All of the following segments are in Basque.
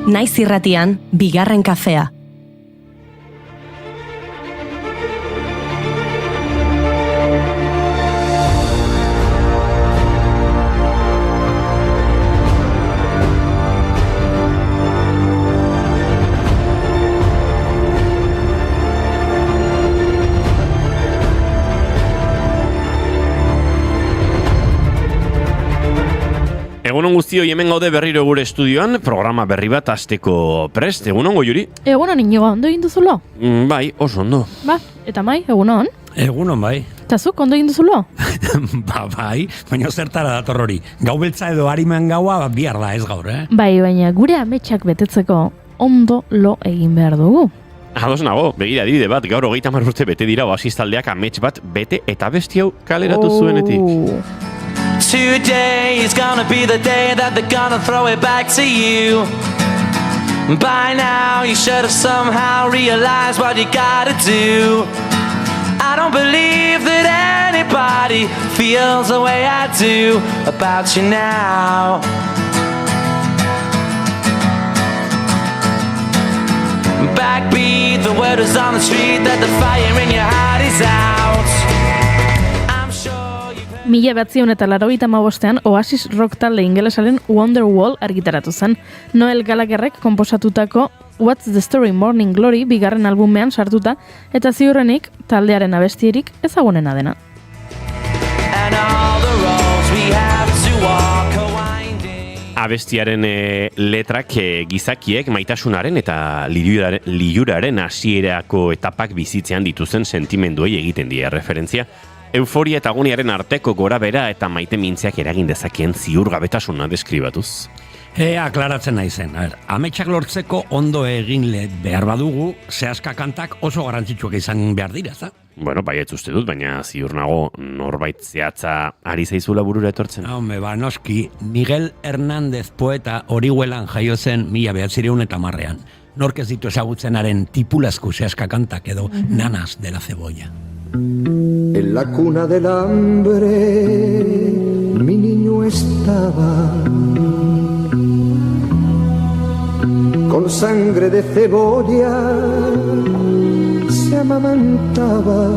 Naiz irratian, bigarren kafea. Egunon guztioi, hemen gaude berriro gure estudioan, programa berri bat hasteko prest. Egunon, Goiuri? Egunon, Inigo, ondo egin duzulo? Bai, oso ondo. Ba, eta mai, egunon? Egunon, bai. Eta zuk, ondo egin duzulo? Bai, baina zertara dator hori. Gau beltza edo hariman gaua bihar da ez gaur, Bai, baina gure ametsak betetzeko ondo lo egin behar dugu. Ados nago, begira adibide bat, gaur 30 urte bete dira oasis taldeak amets bat bete eta besti hau kaleratu zuenetik. Today is gonna be the day that they're gonna throw it back to you. By now you should have somehow realized what you gotta do. I don't believe that anybody feels the way I do about you now. Backbeat, the word is on the street that the fire in your heart is out. Mila 1985ean Oasis rock talde ingelesaren Wonderwall argitaratu zen. Noel Gallagherrek konposatutako What's the Story Morning Glory bigarren albumean sartuta eta ziurrenik taldearen abestierik ezagunena dena. Abestiaren letrak gizakiek maitasunaren eta liluraren hasierako etapak bizitzean dituzen sentimenduei egiten die referentzia. Euforia eta agoniaren arteko gora bera eta maite mintzeak eragin dezakien ziurgabetasuna deskribatuz. Aklaratzen naizen. Ametsak lortzeko ondo egin behar badugu, zehazka kantak oso garrantzitsuak izan behar dira, za? Bueno, baietz uste dut, baina ziur nago norbait zehatza ari zaizula burura etortzen. Noski, Miguel Hernández poeta Orihuelan jaio zen 1910ean. Nork ez ditu ezagutzenaren tipulazko zehazka kantak edo Nanas de la Cebolla. En la cuna del hambre mi niño estaba, con sangre de cebolla se amamantaba,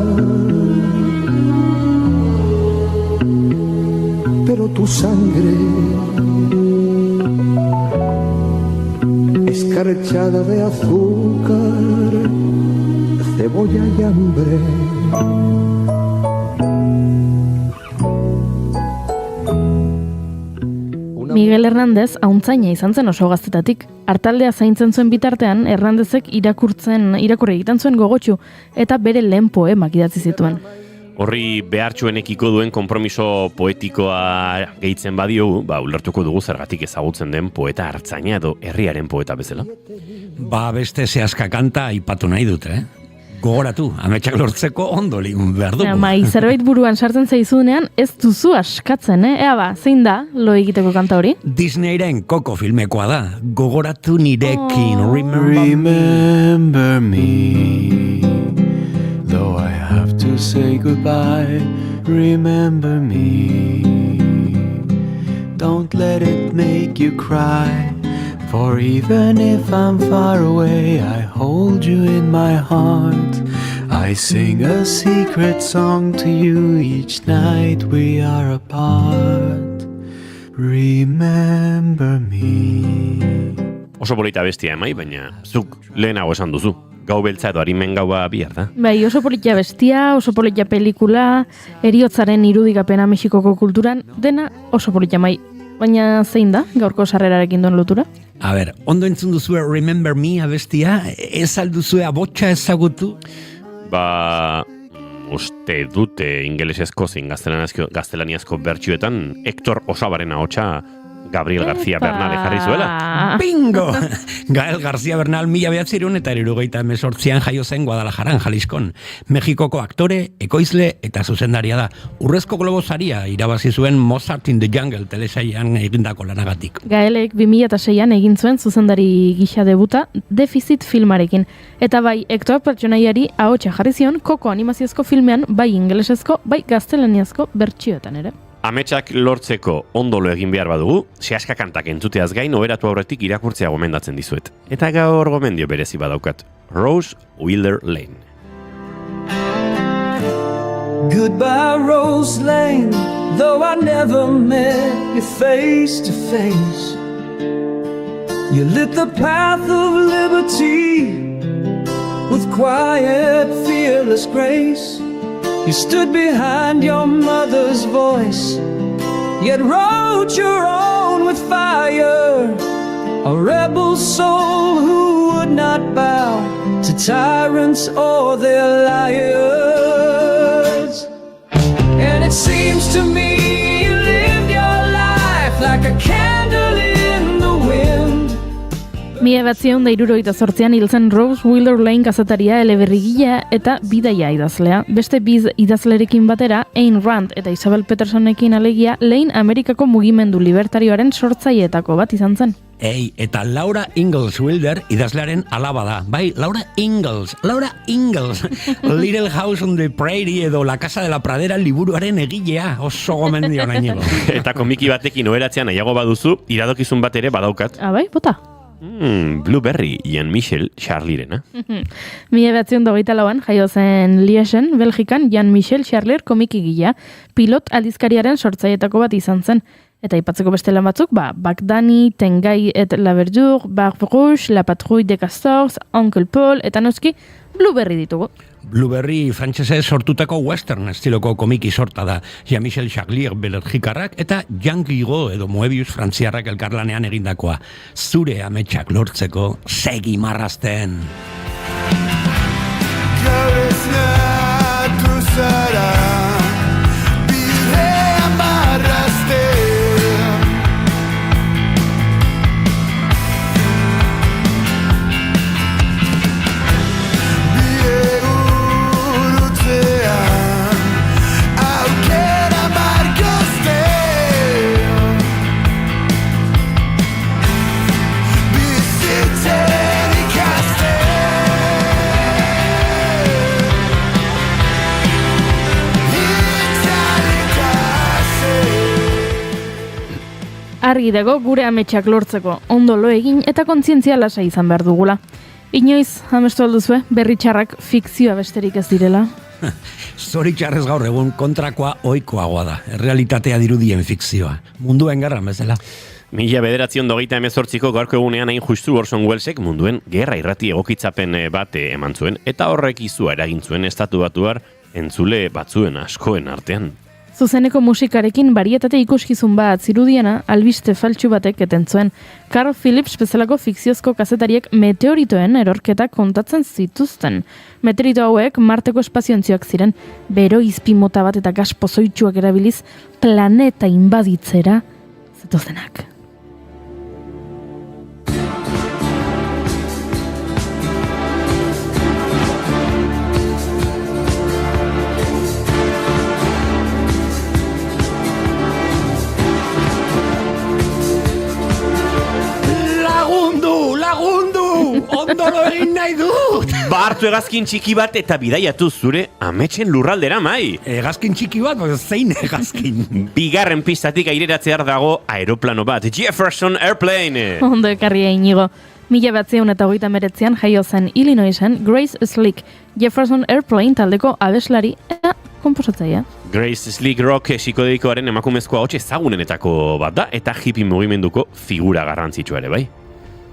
pero tu sangre escarchada de azúcar, cebolla y hambre. Miguel Hernández hauntzaina izan zen oso gaztetatik. Artaldea zaintzen zuen bitartean, Hernándezek irakurri egiten zuen gogotsu eta bere lehen poemak idatzi zituen. Horri behartsuenekiko duen konpromiso poetikoa gehitzen badiogu, ulertuko dugu zergatik ezagutzen den poeta hartzaina edo herriaren poeta bezala. Beste zehazka kanta aipatu nahi dute, Gogoratu, ametsak lortzeko ondo ligun behar dugu. Zerbait buruan sartzen zaizunean ez duzu askatzen, Ea zein da lo egiteko kanta hori? Disneyren Koko filmekoa da. Gogoratu nirekin, Remember me, though I have to say goodbye. Remember me, don't let it make you cry. For even if I'm far away, I hold you in my heart. I sing a secret song to you each night we are apart. Remember me. Oso polita bestia baina zuk lehenago esan duzu. Gau beltza edo harimen gaua bihar da. Oso polita bestia, oso polita pelikula, heriotzaren irudikapena Mexikoko kulturan, dena oso polita Baina zein da, gaurko sarrerarekin duen lotura? Ondo entzun duzue Remember Me abestia, ez alduzue abotxa ezagutu? Uste dute ingelesezko zein gaztelaniazko bertsioetan Hector Osabaren ahotsa Gabriel García Bernal jarri zuela. Bingo! Gael García Bernal 1978an jaio zen Guadalajaran, Jaliskon. Mexikoko aktore, ekoizle eta zuzendaria da. Urrezko Globo saria irabazi zuen Mozart in the Jungle telesailan egindako lanagatik. Gaelek 2006an egin zuen zuzendari gisa debuta Defizit filmarekin. Eta bai, Hector pertsonaiari ahotsa jarri zion Koko animaziozko filmean bai ingelesezko, bai gaztelaniazko bertsioetan ere. Ametsak lortzeko ondolo egin behar badugu, sehaska kantak entzuteaz gain oberatu aurretik irakurtzea gomendatzen dizuet. Eta gaur gomendio berezi badaukat. Rose Wheeler Lane. Goodbye, Rose Lane, though I never met you face to face. You lit the path of liberty with quiet, fearless grace. You stood behind your mother's voice, yet wrote your own with fire. A rebel soul who would not bow to tyrants or their liars. And it seems to me you lived your life like a candle in the wind. 1978an hil zen Rose Wheeler Lane kazetaria, eleberrigilea eta bidaia idazlea. Beste biz idazlerekin batera, Ayn Rand eta Isabel Petersonekin alegia, Lane Amerikako mugimendu libertarioaren sortzaileetako bat izan zen. Eta Laura Ingalls Wilder idazlearen alaba da. Bai, Laura Ingalls. Little House on the Prairie edo La Casa de la Pradera liburuaren egilea. Oso gomendio nainego. Eta komiki batekin oheratzean nahiago baduzu, iradokizun bat ere badaukat. Bai, bota. Blueberry, Jean-Michel Charlierena. 1924an jaio zen Liegen, Belgikan, Jean-Michel Charlier komikigilea, pilot aldizkariaren sortzaileetako bat izan zen. Eta aipatzeko beste lan batzuk, Bagdani, Tengai et la Verdure, Barbe Rouge, La Patrouille de Castors, Uncle Paul, eta noski Blueberry ditugu. Blueberry frantsesez sortutako western estiloko komiki sorta da. Jean-Michel Charlier belgikarrak eta Jean Guiraud edo Moebius frantziarrak elkarlanean egindakoa. Zure ametsak lortzeko segi marrazten. Argi dago gure ametsak lortzeko ondo lo egin eta kontzientzia lasa izan behar dugula. Inoiz, amestu alduzue, berri txarrak fikzioa besterik ez direla? Zoritxarrez gaur egun kontrakoa ohikoagoa da. Realitatea dirudien fikzioa. Munduen garran bezala. 1928ko gaurko egunean hain justu Orson Wellesek munduen gerra irrati egokitzapen bat eman zuen, eta horrek izua eragin zuen estatu batuar entzule batzuen askoen artean. Zuzeneko musikarekin barietate ikuskizun bat zirudiena albiste faltsu batek eten zuen. Carl Phillips bezalako fikziozko kazetariek meteoritoen erorketak kontatzen zituzten. Meteorito hauek Marteko espaziontziak ziren, bero izpi mota bat eta gas pozoitsuak erabiliz planeta inbaditzera zetozenak. Ondolo egin nahi dut! Hartu hegazkin txiki bat eta bidaiatu zure ametsen lurraldera, mai! Hegazkin txiki bat, zein hegazkin? Bigarren pistatik aireratzear dago aeroplano bat, Jefferson Airplane! Ondo ekarria Inigo. 1939an jaio zen Illinoisen Grace Slick, Jefferson Airplane taldeko abeslari eta konposatzaia. Grace Slick rock psikodedikoaren emakumezkoa hotxe ezagunenetako bat da, eta hippie mugimenduko figura garrantzitsua ere, bai?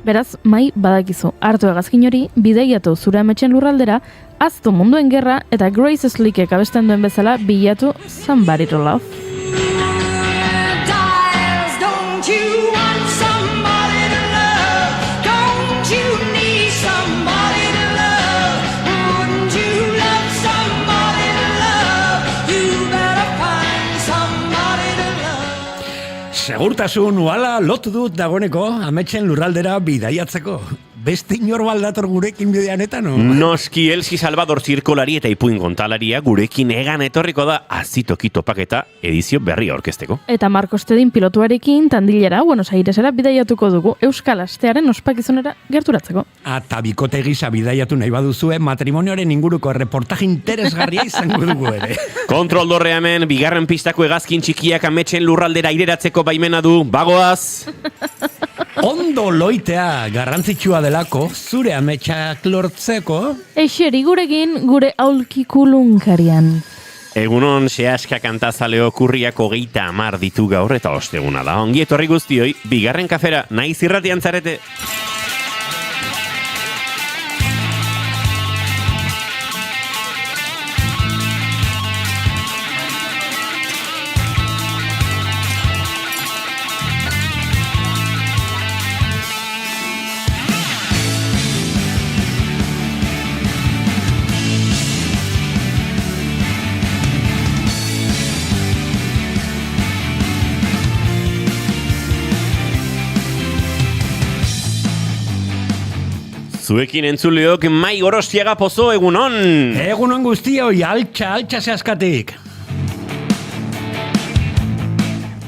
Beraz, mai badakizu, hartu hegazkin hori, bideiatu zure ametsen lurraldera, aztu munduen gerra eta Grace Slickek abesten duen bezala bilatu Somebody to Love. Segurtasun uala lotu dut dagoeneko ametsen lurraldera bidaiatzeko. beste inor baldator gurekin bideanetan, no? Noski Elsi Salvador zirkolari eta ipuin kontalaria gurekin egan etorriko da azitoki topaketa edizio berria orkesteko. Eta Marcos Tedin pilotuarekin Tandilera, Buenos Airesera bidaiatuko dugu Euskal Astearen ospakizunera gerturatzeko. Eta bikote gisa bidaiatu nahi baduzue, matrimonioaren inguruko reportaje interesgarria izango dugu ere. Kontrol dorrea hemen, bigarren pistako hegazkin txikiak ametsen lurraldera aireratzeko baimena du, bagoaz! Ondo loitea garrantzitsua delako, zure ametsak lortzeko. Eixeri gurekin gure aulkikulunkarian. Egunon, sehaska kantazaleo kurriak 30 ditu gaur eta osteguna da. Ongi etorri guztioi, bigarren kafera, naiz irratian zarete. Zuekin entzuleok Mai Gorostiaga Pozo, egunon! Egunon guztioi, altxa zehaskatik.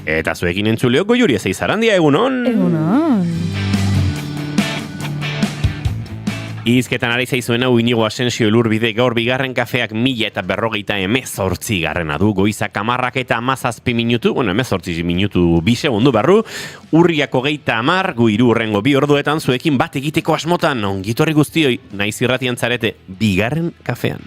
Eta zuekin entzuleok Goiuri Ezeizarandia, egunon! Egunon. Izketan ari zaizuen hau Inigo Asensio Elurbide gaur bigarren kafeak 1018 garrena du, goizak 10 eta 17 minutu, 18 minutu 2 segundu barru, urriak 30, gu hiru hurrengo 2 orduetan zuekin bat egiteko asmotan, ongitorri guztioi, naiz irratian zarete, bigarren kafean.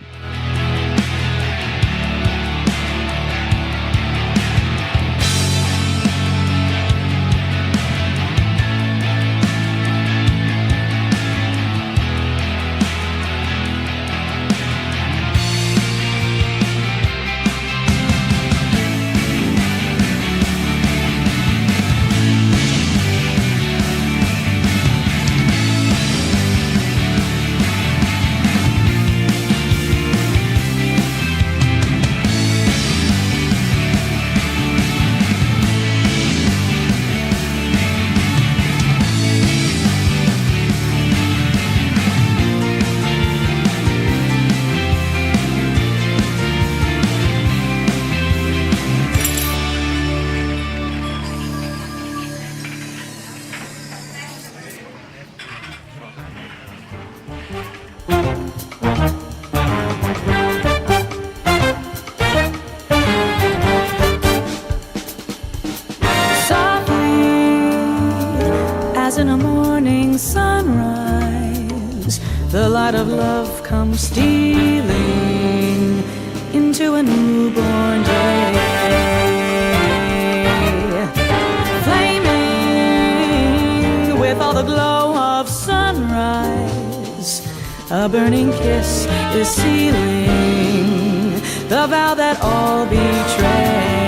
In a morning sunrise, the light of love comes stealing into a newborn day, flaming with all the glow of sunrise. A burning kiss is sealing the vow that all betray.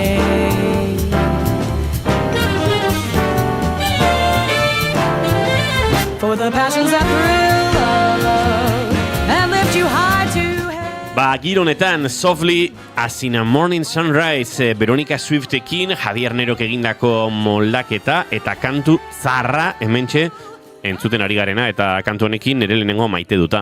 For the passions that thrill love and lift you high to heaven. Ba, gironetan, Softly as in a Morning Sunrise, Veronica Swiftekin, Javier Nerok egindako moldaketa eta kantu zarra hementxe entzuten ari garena, eta kantu honekin nire lehenengo maite dut,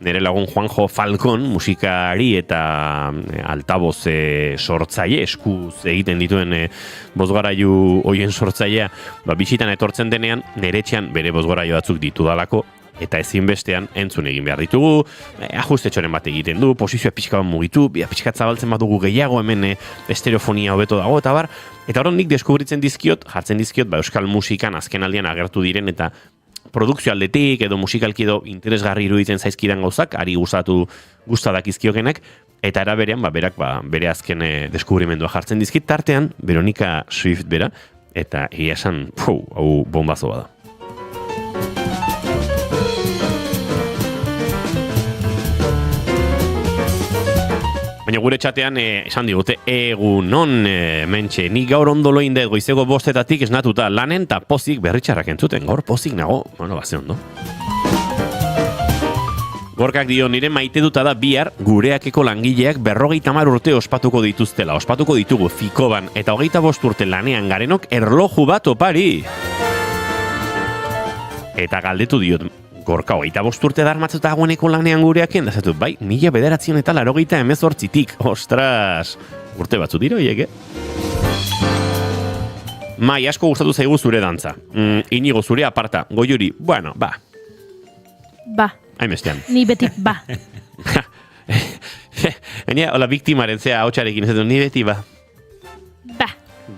nire lagun Juanjo Falcon, musikari eta altaboz sortzaile, eskuz egiten dituen bozgarailu hoien sortzailea, bisitan etortzen denean, nire etxean bere bozgarailu batzuk ditudalako, eta ezinbestean entzun egin behar ditugu, ajustetxoren bat egiten du, posizioa pixka bat mugitu, pixka zabaltzen badugu gehiago, hemen estereofonia hobeto dago, eta bar, eta hori nik deskubritzen dizkiot, jartzen dizkiot, euskal musikan azken aldian agertu diren, eta produkzio aldetik, edo musikalki edo interesgarri iruditzen zaizkidan gauzak, ari gustadak izkiokenak, eta era berean, berak bere azken deskubrimendua jartzen dizkit, tartean, Veronica Swift bera, eta egia esan, hau bombazoa da. Baina gure txatean esan digute egunon mentxe. Ni gaur ondolo inde goizego 5:00 esnatuta lanen eta pozik berritxarrak entzuten. Gaur pozik nago, baze ondo. Gorkak dio, nire maite duta da bihar gureakeko langileak 50 urte ospatuko dituztela. Ospatuko ditugu Fikoban eta 25 urte lanean garenok erloju bat opari. Eta galdetu diot, Gorka, 25 urte darmatzu eta dagoeneko lanean gureakien, da zatu, bai, 1988-tik, ostras, urte batzu dira, hiek, Mai, asko gustatu zaigu zure dantza. Inigo zure aparta, Goiuri, bueno, ba. Ba. Hainbestean. Ni beti ba. Baina, hola, biktimaren zea hotxarekin, ez dut, ni beti ba. Ba.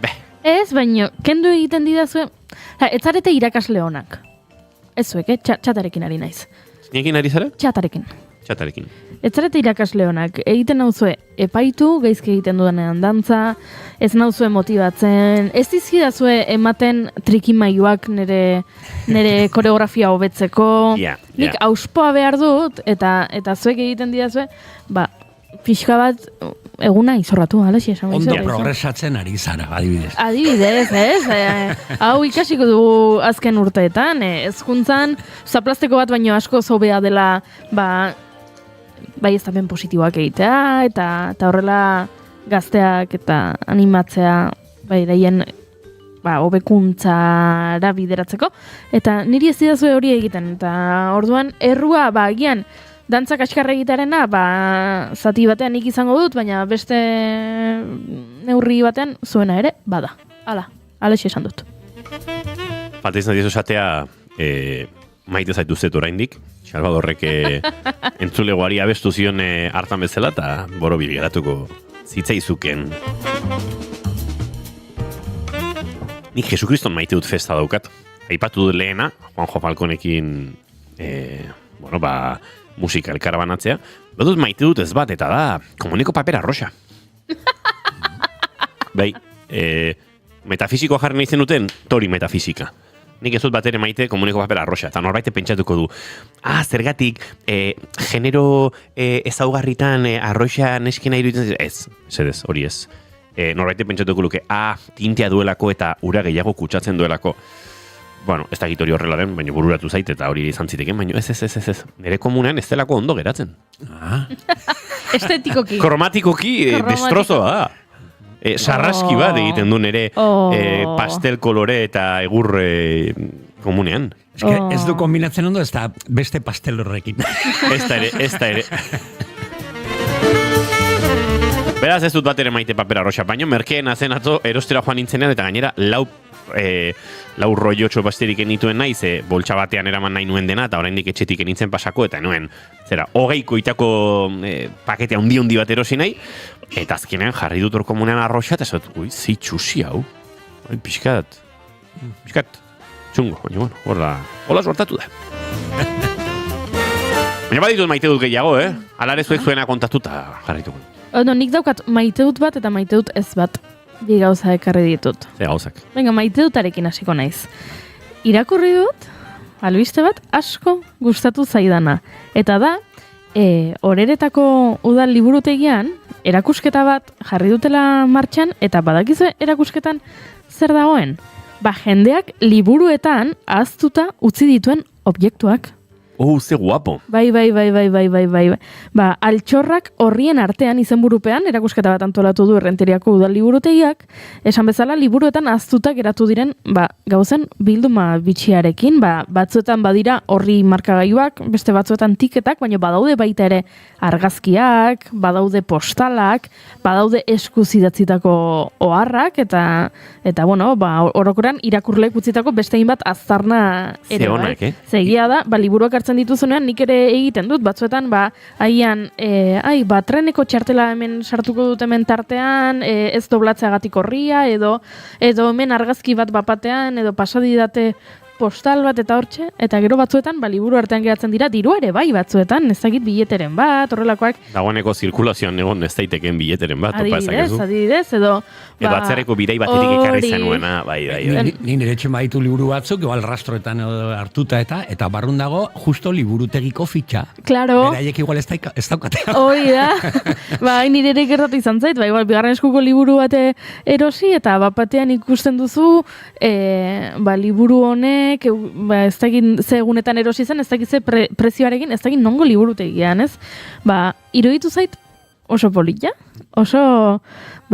Be. Ez, baino, kendu egiten didazue, ez zarete irakasle honak. Ez zuek, txatarekin ari naiz. Zinekin ari zara? Txatarekin. Txatarekin. Ez zarete irakasle honak, egiten nauzue epaitu, gaizki egiten dudanean dantza, ez nauzue motibatzen, ez dizkidazue ematen trikimailuak nire koreografia hobetzeko. Nik auspoa behar dut, eta zuek egiten didazue, pixka bat eguna izorratu, alaxi esan. Ondo progresatzen ari zara, adibidez. Adibidez, ez? Hau ikasiko dugu azken urteetan, hezkuntzan zaplasteko bat baino asko zobea dela, bai ez tapen positiboak egitea, eta horrela gazteak eta animatzea, bai daien hobekuntzara bideratzeko, eta niri ez didazue hori egiten, eta orduan errua, agian, dantza kaskarra egitearena, zati batean nik izango dut, baina beste neurri batean zuena ere, bada. Alaxe esan dut. Falta izan dizu esatea, maite zaituzet oraindik, Salvadorrek entzulegoari abestu zion hartan bezala, eta borobil geratuko zitzaizuken. Nik Jesukriston maite dut festa daukat. Aipatu dut lehena, Juanjo Falconekin, musika elkarbanatzea. Badut maite dut ez bat, eta da, komuneko papera roxa. Bai, metafisikoa jarri nahi zenuten, tori metafisika. Nik ez dut bat ere maite komuneko papera roxa, eta norbaite pentsatuko du. Zergatik, genero ezaugarritan arroxa neskena iruditzen ez, hori ez. Norbaite pentsatuko luke, tintea duelako eta ura gehiago kutsatzen duelako. Bueno, ez da hori horrela den, baina bururatu zait eta hori izan ziteken, baina ez. Nire komunean ez delako ondo geratzen. Estetikoki. Kromatikoki destrozoa da. Sarraski bat egiten du nire pastel kolore eta egur komunean. Ez du kombinatzen ondo, ez da beste pastel horrekin. Ez da ere. Beraz ez dut bat ere maite papera roxa, baina merkeen azen atzo erostera joan nintzenean eta gainera lau rollo pasterik enituen nahi, ze boltsa batean eraman nahi nuen dena, eta oraindik etxetik enitzen pasako, eta nuen, 20 itako pakete handi bat erosi nahi, eta azkenean jarri dut orkomunean arroxa, eta zot, txusi hau, pixkat, txungo, baina, hola sortatu da. Baina baditut maite dut gehiago, alare zuek zuena kontatuta jarrituko. Nik daukat maite dut bat eta maite dut ez bat. Bi gauza ekarri ditut. Ze gauzak. Venga, maite dutarekin hasiko naiz. Irakurri dut, albiste bat asko gustatu zaidana. Eta da, Oreretako udal liburutegian, erakusketa bat jarri dutela martxan, eta badakizue erakusketan zer dagoen? Jendeak liburuetan ahaztuta utzi dituen objektuak. Ze guapo. Bai. Altxorrak horrien artean izenburupean erakusketa bat antolatu du Errenteriako udal liburutegiak, esan bezala liburuetan ahaztuta geratu diren, gauzen bilduma bitxiarekin, batzuetan badira horri markagailuak, beste batzuetan tiketak, baina badaude baita ere argazkiak, badaude postalak, badaude eskuz idatzitako oharrak, eta orokorrean irakurleek utzitako beste hainbat aztarna ere. Zeonak, Zegia da, liburuak hartzen dituzunean, nik ere egiten dut, batzuetan, haian, treneko txartela hemen sartuko dut hemen tartean, ez doblatzeagatik horria, edo hemen argazki bat bapatean, edo pasadidate postal bat eta hortxe, eta gero batzuetan, liburu artean geratzen dira, diru ere batzuetan, ez dakit billeteren bat, horrelakoak. Dagoeneko zirkulazioan egon ez daiteken billeteren bat, adibidez, edo atzereko bidai baterik ekarri zenuena, bai. Ni nire etxen baditu liburu batzuk, igual rastroetan hartuta eta barrun dago, justo liburutegiko fitxa. Claro. Beraiek igual ez daukate. Hori da. Nire ere gertatu izan zait, igual bigarren eskuko liburu bate erosi, eta batean ikusten duzu, liburu honek, ez dakit ze egunetan erosi zen, ez dakit ze prezioarekin, ez dakit nongo liburutegian, ez? Iruditu zait oso polita, oso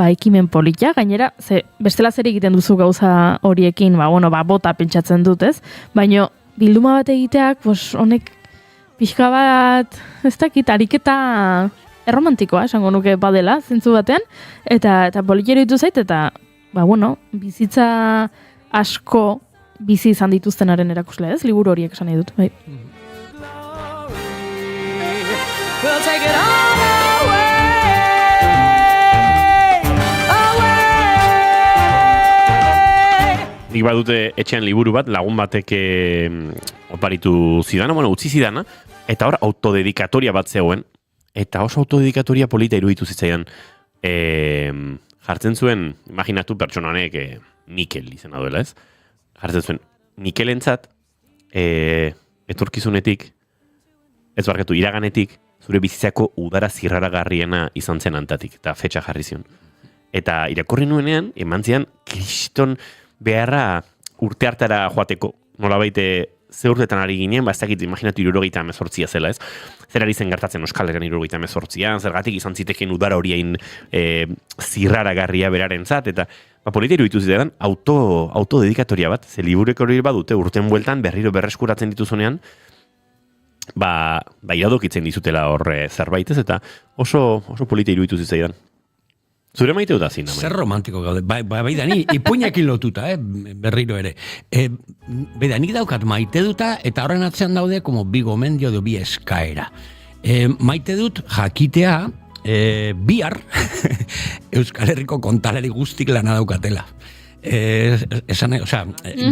ekimen polita, gainera, bestela zer egiten duzu gauza horiekin, bota pentsatzen dut, ez? Baina bilduma bat egiteak, honek pixka bat, ez dakit, ariketa erromantikoa, esango nuke badela, zentzu batean, eta politero ditu zait, eta, bizitza asko bizi izan dituztenaren erakusle, ez? Liburu horiek esan nahi dut, bai. We'll take it all away. Nik badute etxean liburu bat, lagun batek oparitu zidana, utzi zidana, eta hor autodedikatoria bat zegoen, eta oso autodedikatoria polita iruditu zitzaidan. Jartzen zuen, imaginatu pertsonanek Mikel izena duela, ez? Jartzen zuen, Mikelentzat etorkizunetik, ez barkatu, iraganetik, zure bizitzako udara zirraragarriena izan zen antatik, eta fetxa jarri zion. Eta irakurri nuenean, eman zian, kriston beharra urte hartara joateko. Nolabait ze urtetan ari ginen, ez dakit, imaginatu 78 zela, ez? Zer ari zen gertatzen Euskal Herrian 78, zergatik izan ziteken udara horiein zirraragarria berarentzat, eta polita iruditu zidan autodedikatoria bat, ze liburek hori badute urten bueltan berriro berreskuratzen dituzunean, iradokitzen dizutela hor zerbait ez, eta oso polita iruditu zitzaidan. Zure maite dut azin, Zer romantiko gaude. Bai, Dani, ipuinakin lotuta, berriro ere. Nik daukat maite duta, eta horren atzean daude, como bi gomendio edo bi eskaera. Maite dut jakitea, bihar, Euskal Herriko kontalari guztik lana daukatela.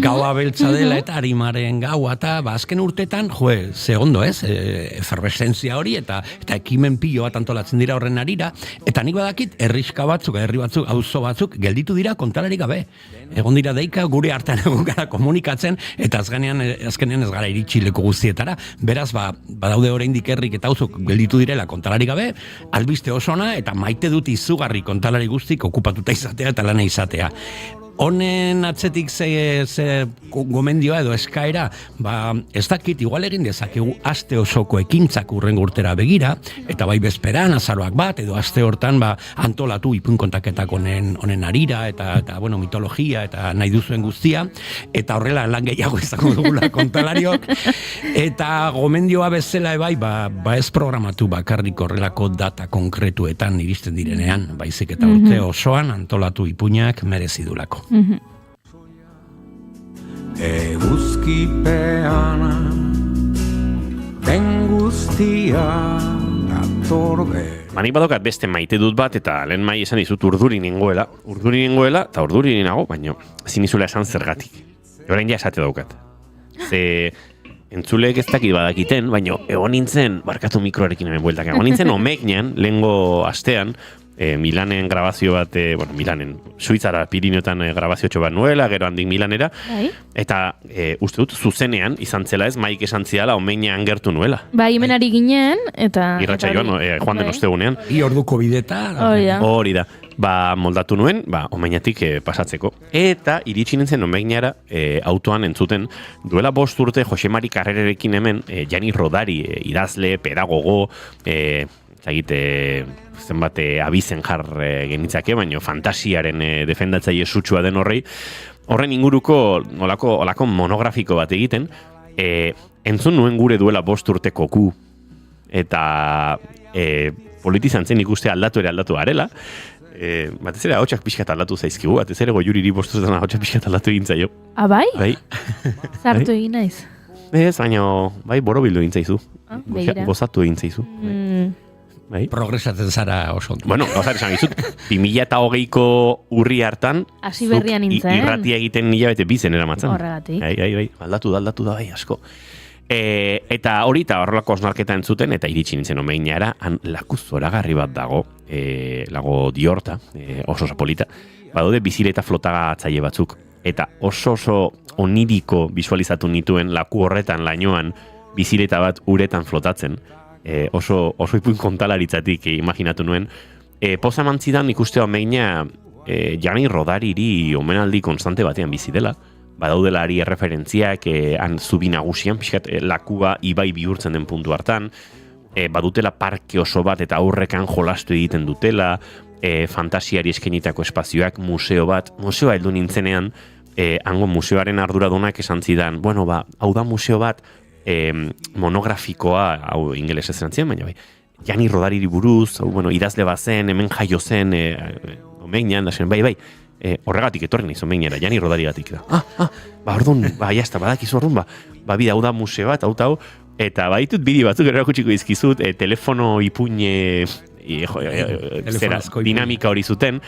Gaua beltza dela eta arimaren gaua eta azken urtetan, ze ondo ez, efervescentzia hori eta ekimen pilo bat antolatzen dira horren arira, eta nik badakit herriska batzuk, herri batzuk, auzo batzuk gelditu dira kontalari gabe. Egon dira deika gure hartan egon gara komunikatzen eta azkenean ez gara iritsi leku guztietara, beraz badaude oraindik herrik eta auzok gelditu direla kontalari gabe, albiste osona eta maite dut izugarri kontalari guztik okupatuta izatea eta lana izatea. Honen atzetik ze gomendioa edo eskaera, ez dakit, igual egin dezakegu aste osoko ekintzak urrengo urtera begira, eta bai bezperan, azaroak bat, edo aste hortan antolatu ipuinkontaketak honen arira, eta mitologia, eta nahi duzuen guztia, eta horrela lan gehiago izango dugula kontalariok, eta gomendioa bezala ez programatu bakarrik horrelako data konkretuetan iristen direnean, baizik eta urte osoan antolatu ipuinak merezidulako. Eguzkipean den guztia atorbe. Nik badokat beste maite dut bat, eta lehen mai esan dizut urduri ningoela, eta urduri ninago, baina ezin izula esan zergatik. Orain ja esate daukat. Ze entzuleek ez dakit badakiten, baina egon nintzen, barkatu mikroarekin hemen bueltak, egon nintzen omegnean, lehengo astean, Milanen grabazio bat, Milanen, Suitzara, Pirineotan grabazio bat nuela, gero handik Milanera, eta uste dut, zuzenean, izan zela ez, maik esan ziala, omegnean gertu nuela. Hemen ari ginen, eta... Irratxa joan, joan den ostegunean. Orduko bideta. Hori da. Moldatu nuen, omegnatik pasatzeko. Eta iritsi nintzen omegneara autoan entzuten duela 5 urte Jose Mari Carrererekin hemen, Jani Rodari, idazle, pedagogo, zenbat abizen jar genitzake, baina fantasiaren defendatzaile sutsua den horren inguruko olako monografiko bat egiten, entzun nuen gure duela 5 urteko ku, eta politizan zen ikuste aldatu garela, batez ere ahotsak pixkat aldatu zaizkigu, batez ere Goiuriri 5 urtetan ahotsak pixkat aldatu egin zaio. Bai? Zartu egin naiz. Ez, baina borobildu egin zaizu. Gozatu egin zaizu. Progresatzen zara oso. Gauzat esan gizut, 2008ko urri hartan, hasi berrian nintzen. Irratia egiten hilabete bizen eramatzen. Horregatik. Aldatu da, asko. Eta hori eta horrelako osnarketa entzuten, eta iritsi nintzen omeinara, laku zoragarri bat dago, lago Diorta, oso polita, badaude bizileta flotagatzaile batzuk, eta oso oniriko visualizatu nituen laku horretan lainoan bizileta bat uretan flotatzen, oso ipuin kontalaritzatik imaginatu nuen. Poza mantzidan ikuste omeina Jani Rodariri omenaldi konstante batean bizi dela, badaudela ari erreferentziak han zubi nagusian, pixkat lakua ibai bihurtzen den puntu hartan, badutela parke oso bat eta aurrekan jolastu egiten dutela, fantasiari eskenitako espazioak, museoa heldu nintzenean, hango museoaren arduradunak esan zidan, bueno, hau da museo bat monografikoa, hau ingelesez erantzien, baina bai, Gianni Rodariri buruz, idazle bazen, hemen jaio zen, omegnan, da zen, bai, horregatik etorri nahiz omegnera, Gianni Rodarigatik da. Orduan, jazta, badakizu orduan, bida, hau da museo bat, hau, eta baditut bideo batzuk erakutsiko dizkizut, telefono ipuine, dinamika hori zuten,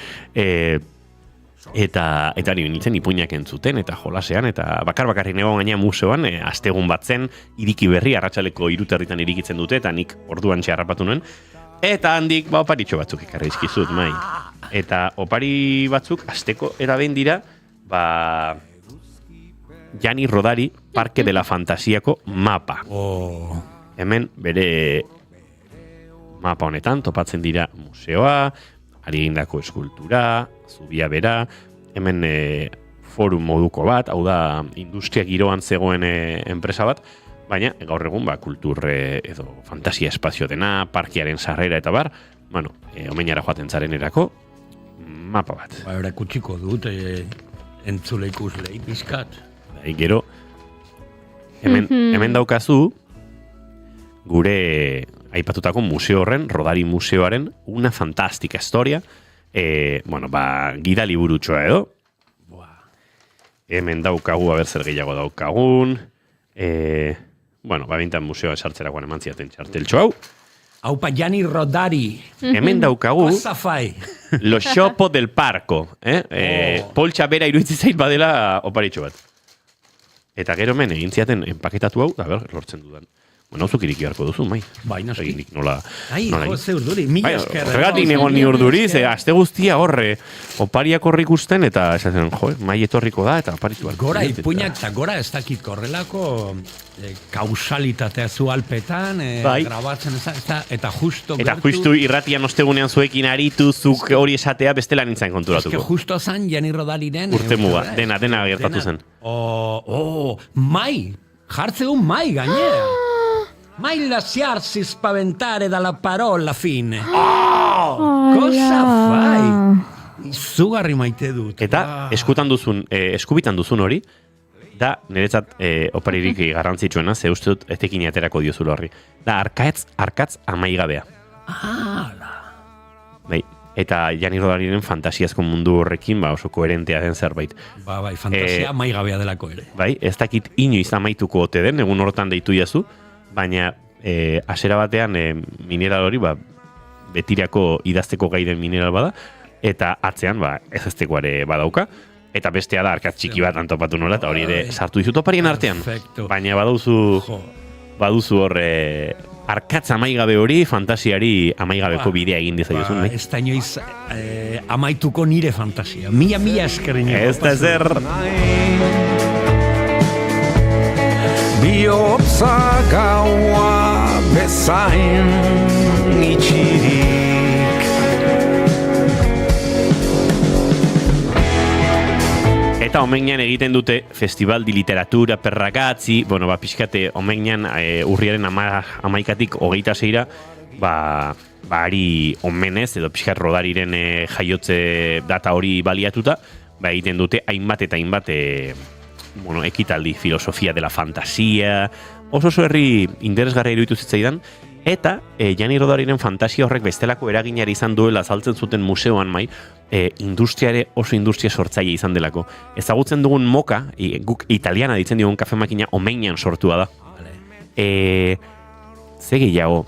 eta nintzen ipuinak entzuten, eta jolasean, eta bakar-bakarrik nego gaina museoan, astegun bat zen, iriki berri, arratsaleko 3:00 irikitzen dute, eta nik orduan harrapatu nuen, eta handik, oparitxo batzuk ekarri dizkizut, mai. Eta opari batzuk, asteko eta behin dira, Gianni Rodari Parque de la Fantasiako mapa. Hemen bere mapa honetan topatzen dira museoa, ari egindako eskultura, zubia bera, hemen forum moduko bat, hau da industria giroan zegoen enpresa bat, baina gaur egun kultur edo fantasia espazio dena, parkiaren sarrera eta bar, omenara joaten zaren erako, mapa bat. Erakutsiko dut, entzule ikuslei pizkat. Gero, hemen daukazu, gure aipatutako museo horren, Rodari museoaren, una fantástica historia, gida liburutxoa edo. Hemen daukagu, zer gehiago daukagun, bintan museoa esartzerakoan eman ziaten txarteltxo hau. Haupa, Gianni Rodari. Hemen daukagu, Pasafai. Lo Xopo del Parco. Poltsa bera iruditzen zait badela oparitxo bat. Eta gero hemen egin ziaten enpaketatu hau, lortzen dudan. Hauzuk iriki beharko duzu, mai. Naski. Nola ze urduri, mila esker. Horregatik negon ni urduriz, aste guztia horre, opariak horri ikusten, eta esaten, mai etorriko da, eta oparitu bat. Gora, ipuinak, eta gora ez dakit korrelako kausalitatea zu alpetan, grabatzen eta justo gertu. Eta justu irratian ostegunean zuekin aritu, zuk hori esatea bestela nintzen konturatuko. Justo zan, Gianni Rodariren. Urte muga, dena gertatu zen. Mai, jartzegun mai gainera. Mai lasciarsi spaventare dalla parola fine. Cosa fai? Izugarri maite dut. Eta eskubitan duzun hori, da niretzat oparirik garrantzitsuena, ze uste dut etekin aterako diozula horri. Da arkatz amaigabea. Eta Gianni Rodariren fantasiazko mundu horrekin oso koherentea den zerbait. Fantasia amaigabea delako ere. Ez dakit inoiz amaituko ote den, egun horretan deitu jazu, baina hasiera batean mineral hori betirako idazteko gai den mineral bada, eta atzean ezazteko ere badauka, eta bestea da arkatz txiki bat antopatu nola, eta hori ere sartu dizut oparien artean. Baina baduzu hor arkatz amaigabe hori, fantasiari amaigabeko bidea egin dizaiozun. Ez da inoiz amaituko nire fantasia. Mila eskerren. Ez da zer. Bihotza gaua bezain itxirik. Eta omegnan egiten dute Festival di Literatura per Ragazzi, pixkate omegnan urriaren 11-tik 26-ra, ari omenez, edo pixkat Rodariren jaiotze data hori baliatuta, egiten dute hainbat eta hainbat ekitaldi, filosofia de la fantasia, oso herri interesgarria iruditu zitzaidan, eta Gianni Rodariren fantasia horrek bestelako eraginari izan duela azaltzen zuten museoan oso industria sortzaile izan delako. Ezagutzen dugun moka, guk italiana ditzen dugun kafemakina omegnan sortua da. Ze gehiago,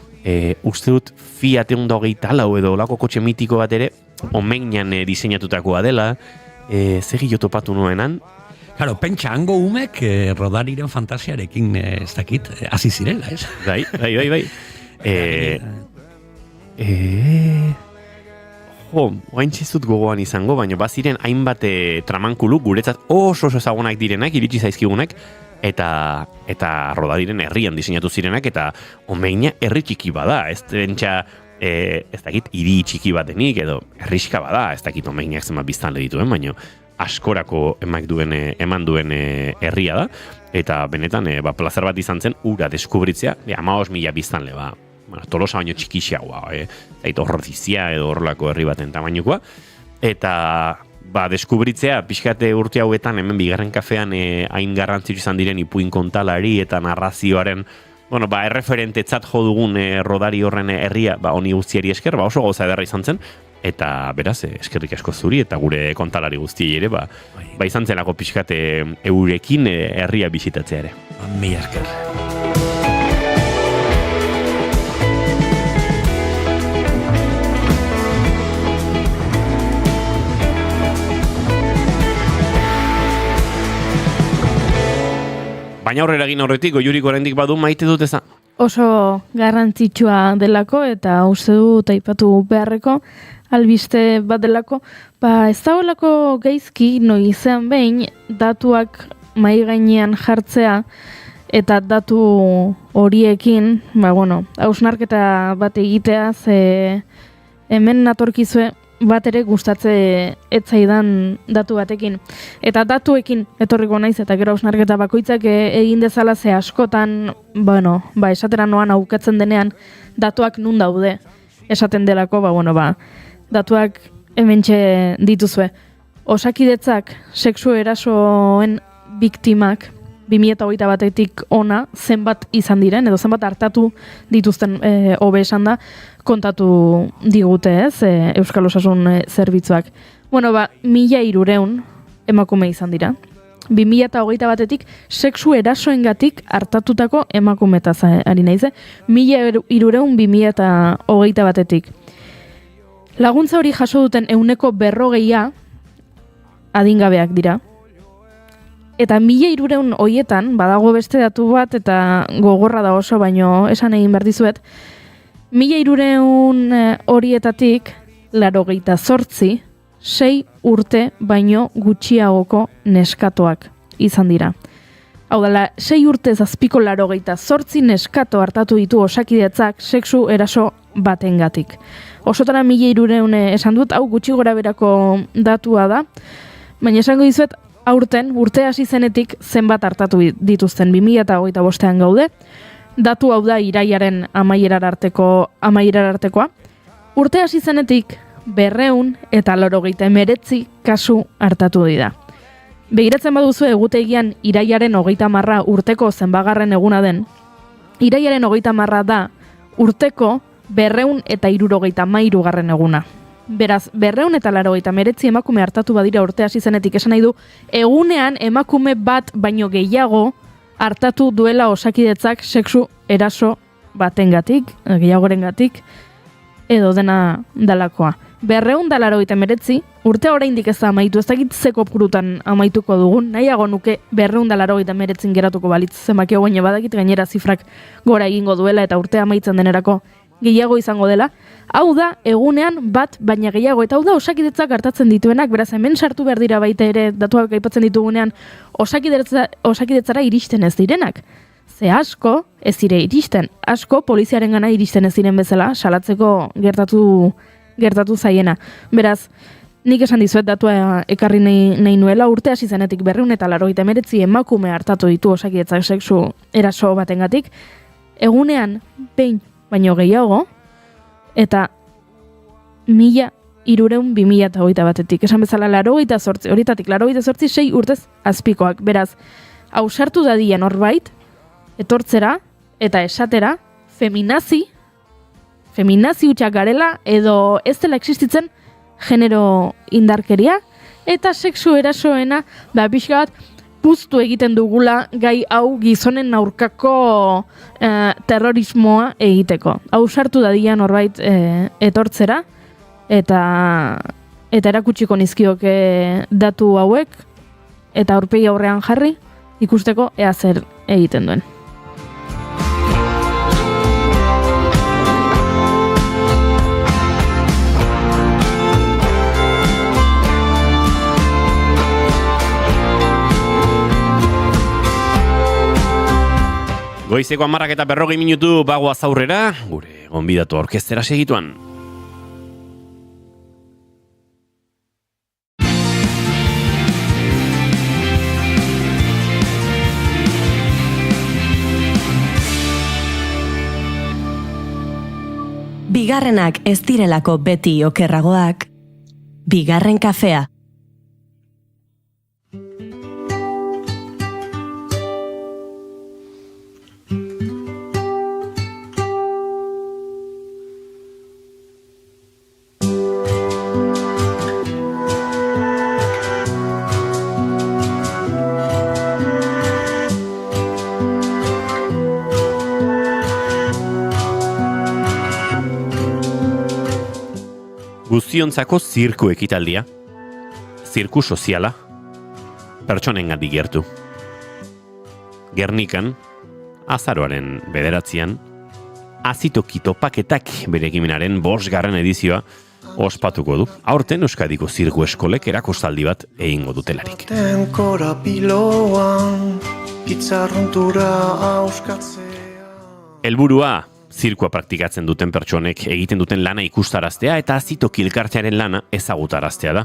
uste dut Fiat 124 edo olako kotxe mitiko bat ere omegnan diseinatutakoa dela, ze gehiago topatu nuenan. Claro, pentsa, hango umek Rodariren fantasiarekin ez dakit, hasi zirela, ez? Bai. Oain txizut gogoan izango, baina baziren hainbat tramankulu guretzat oso ezagunak direnak, iritsi zaizkigunak, eta Rodariren herrian diseinatu zirenak, eta omegna herri txiki bada, ez dakit hiri txiki bat denik, edo herriska bada, ez dakit omegnak zenbat biztanle dituen, baina askorako eman duen herria da, eta benetan plazer bat izan zen ura deskubritzea, 15,000 biztanle, Tolosa baino txikixiagoa, Ordizia edo horrelako herri baten tamainukoa, eta deskubritzea, pixkate urte hauetan, hemen bigarren kafean hain garrantzitsu izan diren ipuin kontalari eta narrazioaren, erreferentetzat jo dugun rodari horren herria, honi guztiari esker, oso gauza ederra izan zen, eta beraz, eskerrik asko zuri, eta gure kontalari guztiei ere, izan zelako pixkate eurekin herria bisitatzea ere. Mila esker. Baina aurrera egin horretik, Goiurik oraindik badu maite dut eza? Oso garrantzitsua delako eta uste dut aipatu beharreko albiste bat delako. Ez dagoelako gaizki noizean behin datuak mahai gainean jartzea eta datu horiekin, hausnarketa bat egitea, ze hemen natorkizue bat ere gustatze etzaidan datu batekin. Eta datuekin etorriko naiz eta gero hausnarketa bakoitzak egin dezala ze askotan, esatera noan aukatzen denean datuak nun daude. Esaten delako, datuak hementxe dituzue. Osakidetzak sexu erasoen biktimak 2021-etik ona zenbat izan diren, edo zenbat hartatu dituzten hobe esan da, kontatu digute Euskal Osasun Zerbitzuak. 1.300 emakume izan dira. 2021-etik sexu erasoengatik hartatutako emakumetaz ari naiz. 1.300 2021-etik. Laguntza hori jaso duten 40% adingabeak dira. Eta 1.300 horietan, badago beste datu bat, eta gogorra da oso, baino esan egin behar dizuet, 1.300 horietatik, 88, 6 urte baino gutxiagoko neskatoak izan dira. Hau dela, 6 urte zazpiko 88 neskato hartatu ditu Osakidetzak sexu eraso batengatik. Osotara 1.300 esan dut, hau gutxi gora berako datua da, baina esango dizuet, aurten, urte hasi zenetik zenbat hartatu dituzten 2025an gaude. Datu hau da iraiaren amaierarartekoa. Urte hasi zenetik 289 kasu hartatu dira. Begiratzen baduzu egutegian iraiaren 30 urteko zenbagarren eguna den, iraiaren 30 da urteko 273 eguna. Beraz, 289 emakume hartatu badira urte hasi zenetik, esan nahi du, egunean emakume bat baino gehiago hartatu duela Osakidetzak sexu eraso batengatik, gehiagorengatik, edo dena dalakoa. 289 urte oraindik ez da amaitu, ez dakit ze kopurutan amaituko dugun, nahiago nuke 289 geratuko balitz zenbakio gaine badakit, gainera zifrak gora egingo duela eta urte amaitzen denerako gehiago izango dela. Hau da, egunean bat baina gehiago, eta hau da Osakidetzak hartatzen dituenak, beraz hemen sartu behar dira baita ere datuak aipatzen ditugunean Osakidetzara iristen ez direnak. Ze asko ez dire iristen, asko poliziaren gana iristen ez diren bezala, salatzeko gertatu zaiena. Beraz, nik esan dizuet datua ekarri nahi nuela, urte hasi zenetik 289 emakume hartatu ditu Osakidetzak sexu eraso batengatik, egunean behin baino gehiago, eta 1.300-2021-etik. Esan bezala 88, horietatik 88, 6 urtez azpikoak. Beraz, ausartu dadian horbait, etortzera eta esatera, feminazi hutsak garela, edo ez dela existitzen genero indarkeria, eta sexu erasoena, pixka bat, puztu egiten dugula gai hau gizonen aurkako terrorismoa egiteko. Ausartu dadian horbait etortzera, eta erakutsiko nizkioke datu hauek, eta aurpegi aurrean jarri, ikusteko ea zer egiten duen. Goizeko 10:40 minutu bagoaz aurrera, gure gonbidatu orkestera segituan. Bigarrenak ez direlako beti okerragoak, bigarren kafea. Guztiontzako zirku ekitaldia, zirku soziala, pertsonengandik gertu. Gernikan, azaroaren 9an, azitoki topaketak bere ekimenaren 5. edizioa ospatuko du. Aurten Euskadiko zirku eskolek erakostaldi bat egingo dutelarik. Korapiloan, pitzarruntura auskatzea. Helburua, zirkua praktikatzen duten pertsonek egiten duten lana ikustaraztea eta azitoki elkartearen lana ezagutaraztea da.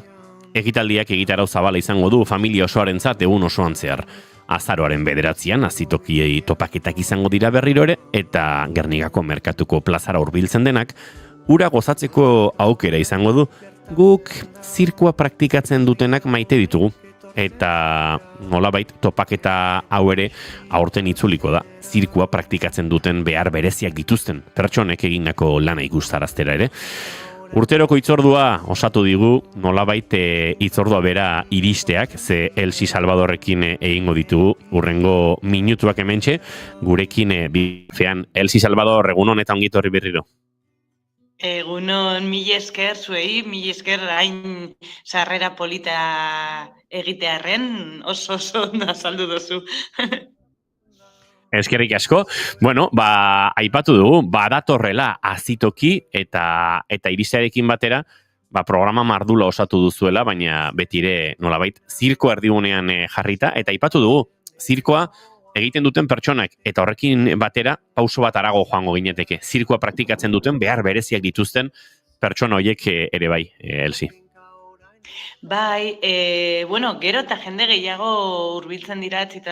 Ekitaldiak egitarau zabala izango du familia osoarentzat egun osoan zehar. Azaroaren 9an azitokiei topaketak izango dira berriro ere eta Gernikako merkatuko plazara hurbiltzen denak, ura gozatzeko aukera izango du. Guk zirkua praktikatzen dutenak maite ditugu. Eta nolabait topaketa hau ere aurten itzuliko da. Zirkua praktikatzen duten behar bereziak dituzten pertsonek egindako lana ikustaraztera ere. Urteroko hitzordua osatu digu nolabait hitzordua bera iristeak, ze Elsi Salvadorrekin egingo ditugu urrengo minutuak hementxe, gurekin bifean. Elsi Salvador, egunon eta ongi etorri berriro. Egunon, mila esker zuei, mila esker hain sarrera polita egitearren, oso ondo azaldu dozu. Eskerrik asko. Bueno, aipatu dugu, badatorrela azitoki eta iristearekin batera, programa mardula osatu duzuela, baina betire nolabait zirkoa erdigunean jarrita, eta aipatu dugu, zirkoa egiten duten pertsonak, eta horrekin batera, pauso bat arago joango gineteke. Zirkoa praktikatzen duten behar bereziak dituzten pertsona horiek ere bai, Elsi. Bai, bueno, gero eta jende gehiago hurbiltzen datzi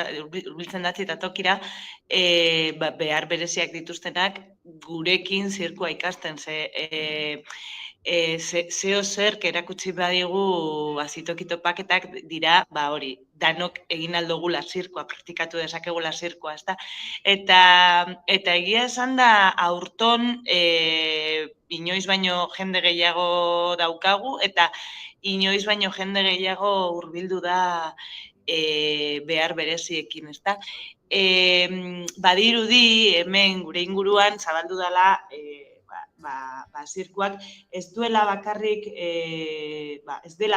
eta tokira, behar bereziak dituztenak gurekin zirkua ikasten, zeo zerk erakutsi badigu azitoki topaketak dira, hori, danok egin aldogula zirkoa, praktikatu dezakegula zirkoa, ezta? Eta egia esan da aurton inoiz baino jende gehiago daukagu, eta inoiz baino jende gehiago hurbildu da behar bereziekin, ezta? Badirudi hemen gure inguruan zabaldu dela zirkuak ez dela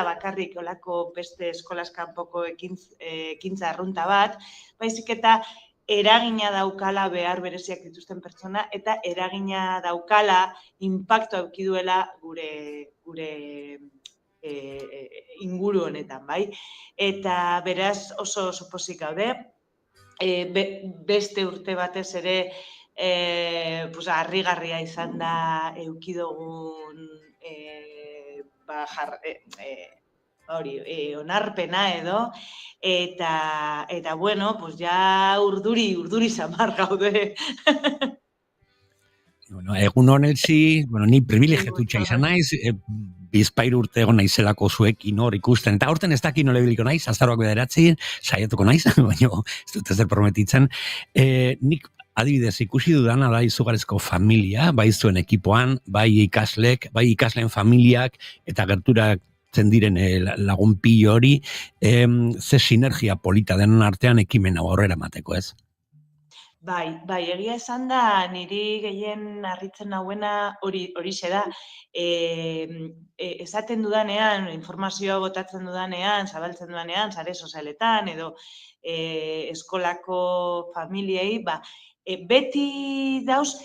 bakarrik olako beste eskolaz kanpoko ekintza arrunta bat, baizik eta eragina daukala behar bereziak dituzten pertsona eta eragina daukala inpaktu eduki duela gure inguru honetan, bai? Eta beraz oso pozik gaude, beste urte batez ere harrigarria izan da eukidogun onarpena edo, eta bueno, ja urduri samar gaude. Bueno, egun honetzi, ni privilegiatutxa izan naiz, bizpairu urte egon naizelako zuekin hor ikusten, eta horten ez daki nola biliko naiz, azaroak 9 saiatuko naiz, baina ez dut ezer prometitzen. Nik adibidez ikusi dudana da izugarrizko familia, bai zuen ekipoan, bai ikasleen familiak, eta gerturatzen diren lagun pilo hori, ze sinergia polita denon artean ekimen hau aurrera emateko, ez? Bai, egia esan da, niri gehien harritzen nauena horixe da. Esaten dudanean, informazioa botatzen dudanean, zabaltzen dudanean, sare sozialetan, edo eskolako familiei, beti dauz,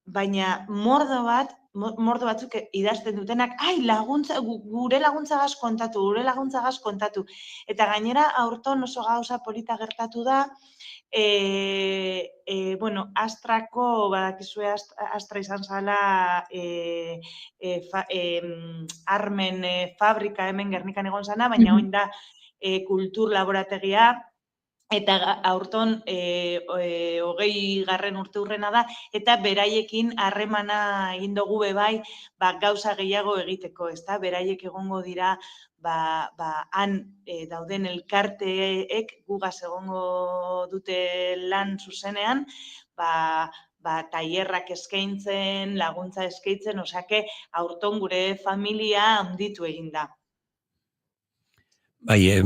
baina mordo batzuk idazten dutenak, gure laguntzagaz kontatu. Eta gainera, aurton oso gauza polita gertatu da, Astrako, badakizue Astra izan zala armen fabrika hemen Gernikan egon zana, baina oin da kultur laborategia, eta aurton 20. urte hurrena da, eta beraiekin harremana egin dugu bai, gauza gehiago egiteko, ezta? Beraiek egongo dira, han dauden elkarteek gugaz egongo dute lan zuzenean, tailerrak eskaintzen, laguntza eskaintzen, osake aurton gure familia handitu egin da. Bai,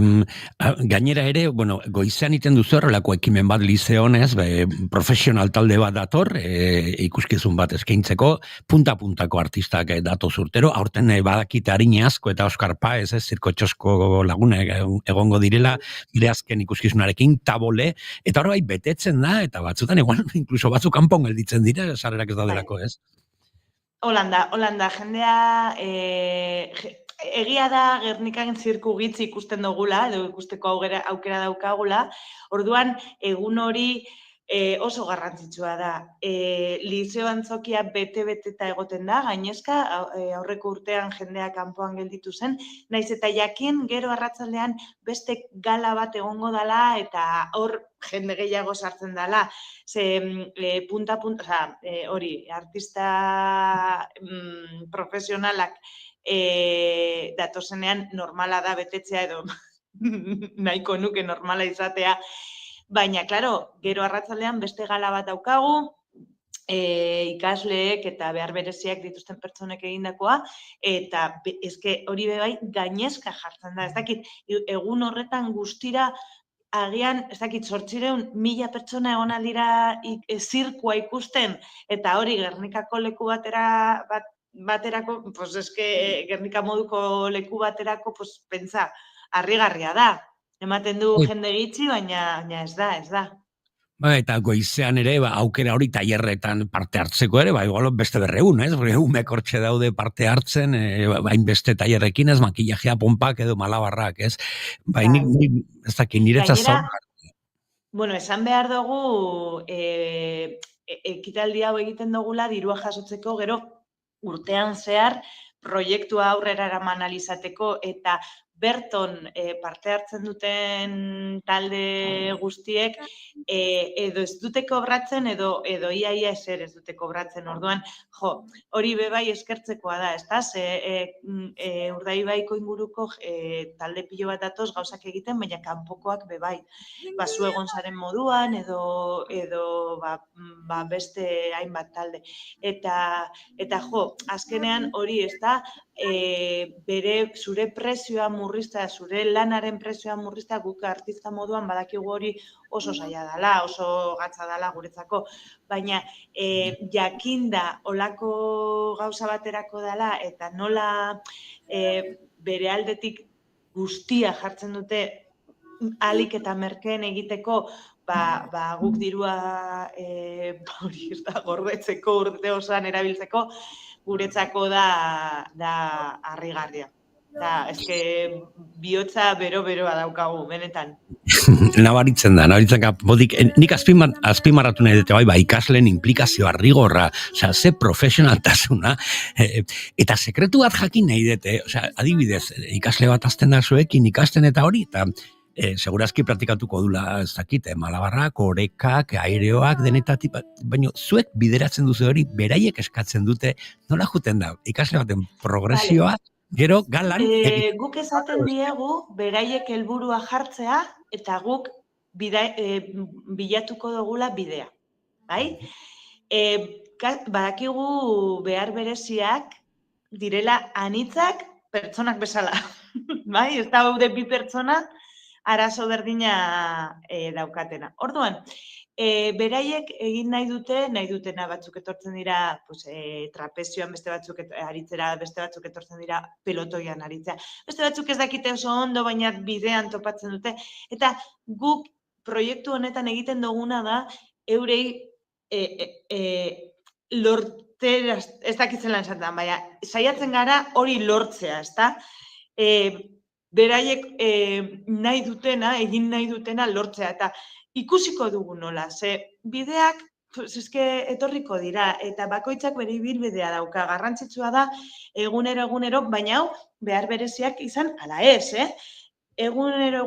gainera ere, bueno, goizean iten duzu horrelako ekimen bat lizeonez, profesional talde bat dator, ikuskizun bat eskaintzeko, punta-puntako artistak datoz urtero, aurten badakite Arine Asko eta Oskar Paez, zirko txosko laguna egongo direla, bere azken ikuskizunarekin, tabole, eta hor bai betetzen da, eta batzutan, igual, inkluso batzuk kanpon gelditzen dira, sarrerak ez daudelako, ez? Holanda, jendea, egia da Gernikan zirku gitzi ikusten dugula, edo ikusteko aukera daukagula, orduan egun hori oso garrantzitsua da. Lizeo Antzokia bete-beteta egoten da, gainezka, aurreko urtean jendea kanpoan gelditu zen, naiz eta jakin gero arratsaldean beste gala bat egongo dala, eta hor jende gehiago sartzen dala. Ze punta-punta, hori, artista profesionalak datozenean normala da betetzea edo nahiko nuke normala izatea, baina, klaro, gero arratsaldean beste gala bat daukagu, ikasleek eta behar bereziak dituzten pertsonek egindakoa, eta eske hori bai gainezka jartzen da, ez dakit, egun horretan guztira agian, ez dakit, 800.000 pertsona egon aldira zirkua ikusten, eta hori Gernikako leku baterako, pues eske Gernika moduko leku baterako, pues pentsa, harrigarria da. Ematen du jende gitxi, baina ez da. Ba, eta goizean ere, aukera hori tailerretan parte hartzeko ere, igual beste 200, ez? Porque umek hortxe daude parte hartzen, hainbeste tailerrekin, ez, makillajea, pompak edo malabarrak, ez? Ba, ez dakit, niretzat zaur. Bueno, esan behar dugu, ekitaldi hau egiten dugula, dirua jasotzeko, gero urtean zehar, proiektua aurrera eraman alizateko, eta berton parte hartzen duten talde guztiek edo ez dute kobratzen edo iaia ezer ez dute kobratzen. Orduan, hori bebai eskertzekoa da, ezta? Urdaibaiko inguruko talde pilo bat datoz gauzak egiten, baina kanpokoak bebai. Zu egon zaren moduan edo beste hainbat talde. Eta azkenean hori, ezta? Bere zure prezioa murrizta, zure lanaren prezioa murrizta, guk artista moduan badakigu hori oso zaila dela, oso gatza dela guretzako, baina jakinda olako gauza baterako dela eta nola bere aldetik guztia jartzen dute alik eta merkeen egiteko, guk dirua gordetzeko urte osoan erabiltzeko, guretzako da harrigarria. Eske bihotza bero-beroa daukagu, benetan. Nabaritzen da, nik azpimarratu nahi dute ikasleen implikazioa rigorra, ze profesionaltasuna, eta sekretu bat jakin nahi dute, adibidez, ikasle bat azten da zuekin ikasten eta hori, eta segurazki praktikatuko dula, ez dakit, malabarrak, orekak, aireoak, denetatik, baina zuek bideratzen duzu hori, beraiek eskatzen dute, nola juten da, ikasle baten progresioa, gero galan... Guk esaten diegu, beraiek helburua jartzea, eta guk bilatuko dugula bidea. Badakigu behar bereziak direla anitzak pertsonak bezala. Ez da gaude bi pertsona, arazo berdina daukatena. Orduan, beraiek egin nahi dutena batzuk etortzen dira trapezioan, beste batzuk aritzera, beste batzuk etortzen dira pelotoian aritzea. Beste batzuk ez dakite oso ondo, baina bidean topatzen dute. Eta guk proiektu honetan egiten duguna da, eurei lortera, ez dakitzen lan esaten, baina saiatzen gara hori lortzea, ez da? Beraiek nahi dutena, egin nahi dutena lortzea, eta ikusiko dugu nola, ze bideak etorriko dira, eta bakoitzak bere ibilbidea dauka, garrantzitsua da, egunero, baina hau, behar bereziak izan, ala ez, egunero,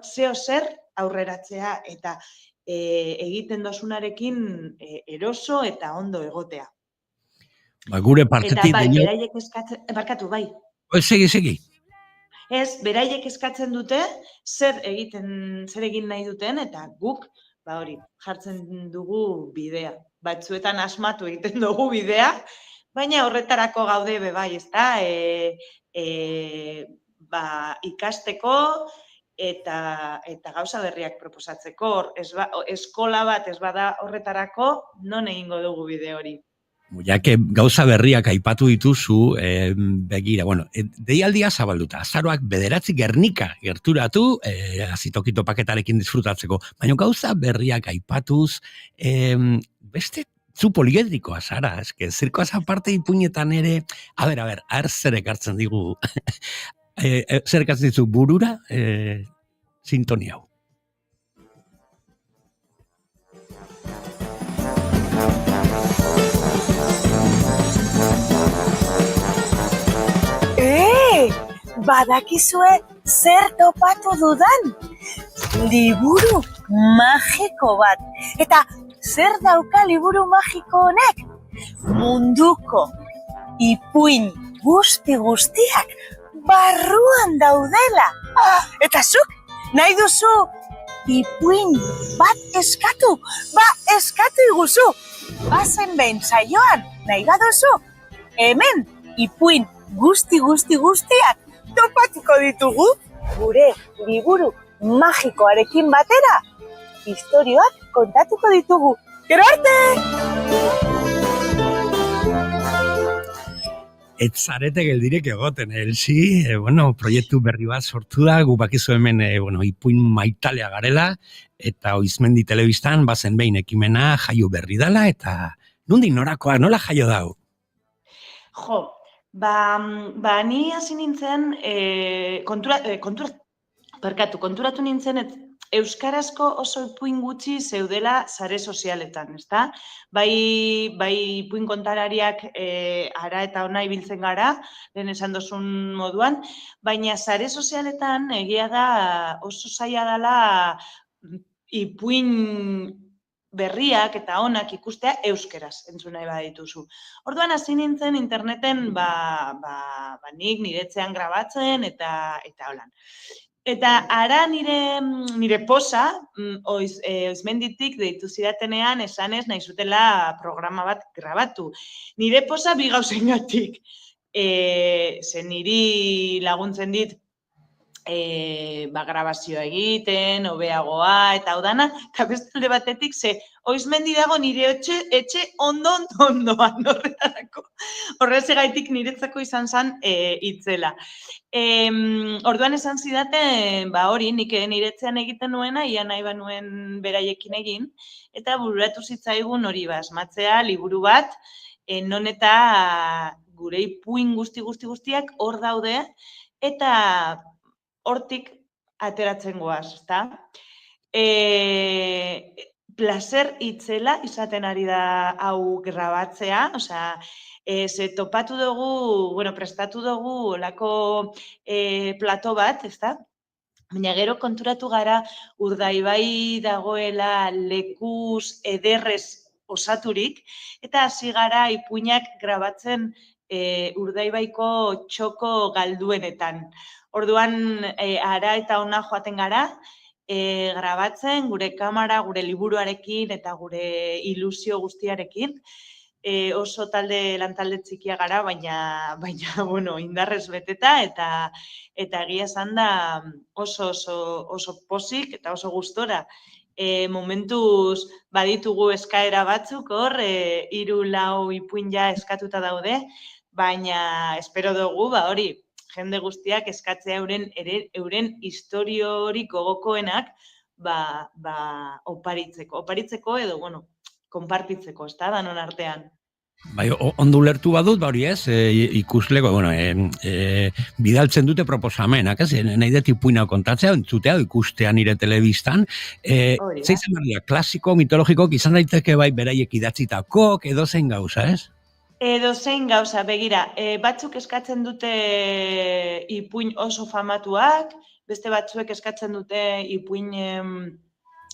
zeo zer aurreratzea, eta egiten dozunarekin eroso eta ondo egotea. Gure partetik... Eta beraiek eskatzen, barkatu, bai. Segi. Ez, beraiek eskatzen dute, zer egin nahi duten, eta guk, jartzen dugu bidea. Batzuetan asmatu egiten dugu bidea, baina horretarako gaude bebai, ez da? ikasteko eta gauza berriak proposatzeko. Eskola bat ez bada horretarako, non egingo dugu bide hori? Ja que gauza berriak aipatu dituzu, begira, deialdia zabalduta, azaroak 9 Gernika gerturatu, azitokito paketarekin disfrutatzeko, baina gauza berriak aipatuz, beste zu poliedrikoa zara, eske, zirkoaz aparte ipuinetan ere, a ber, zer ekartzen digu, zer ekartzen dizu burura, sintonia hau. Badakizue zer topatu dudan? Liburu magiko bat. Eta zer dauka liburu magiko honek? Munduko ipuin guztiak barruan daudela. Eta zuk, nahi duzu ipuin bat eskatu? Eskatu iguzu. Bazen behin saioan, nahi baduzu? Hemen, ipuin guztiak topatuko ditugu, gure liburu magikoarekin batera, istorioak kontatuko ditugu. Gero arte! Ez zarete geldirek egoten, Elsi, proiektu berri bat sortu da, gu bakizu hemen, ipuin maitalea garela, eta Oizmendi Telebistan bazen behin ekimena jaio berri dela, eta nondik norakoak, nola jaio dau? Jo, ni hasi nintzen, konturatu nintzen, euskarazko oso ipuin gutxi zeudela sare sozialetan, ezta? Bai ipuin kontalariak ara eta ona ibiltzen gara, lehen esan dozun moduan, baina sare sozialetan egia da oso zaila dela ipuin berriak eta onak ikustea euskeraz entzun nahi badituzu. Orduan hasi nintzen interneten nik niretzean grabatzen eta holan. Eta ara nire posa, Oizmenditik deitu zidatenean esanez nahi zutela programa bat grabatu. Nire posa bi gauzengatik. Ze niri laguntzen dit grabazioa egiten, hobeagoa, eta hau dana, eta bestalde batetik, ze Oizmendi dago nire etxe ondoan horretarako. Horrezegaitik niretzako izan zen itzela. Orduan esan zidaten, hori, nik niretzean egiten nuena, ia nahi banuen beraiekin egin, eta bururatu zitzaigun hori asmatzea, liburu bat, non eta gure ipuin guztiak hor daude, eta hortik ateratzen goaz, ezta? Placer itzela izaten ari da hau grabatzea, osea, ze topatu dugu, prestatu dugu olako plato bat, ezta? Baina gero konturatu gara Urdaibai dagoela lekuz ederrez osaturik, eta hasi gara ipuinak grabatzen Urdaibaiko txoko galduenetan. Orduan, ara eta ona joaten gara, grabatzen gure kamera, gure liburuarekin eta gure ilusio guztiarekin. Oso lantalde txikia gara, baina indarrez beteta eta egia esan da oso pozik eta oso gustora. Momentuz baditugu eskaera batzuk hor, 3-4 ipuin ja eskatuta daude, baina espero dugu, hori, jende guztiak eskatzea euren historiorik gogokoenak oparitzeko edo, konpartitzeko, ez da, danon artean. Bai, ondo ulertu badut, hori ez, ikusleko, bidaltzen dute proposamenak, ez, nahi dut ipuina kontatzea, entzutea, ikustea nire telebistan, zeitzen badia, klasiko, mitologiko, izan daiteke bai beraiek idatzitako, edo zein gauza, ez? Edo zein gauza, begira, batzuk eskatzen dute ipuin oso famatuak, beste batzuek eskatzen dute ipuin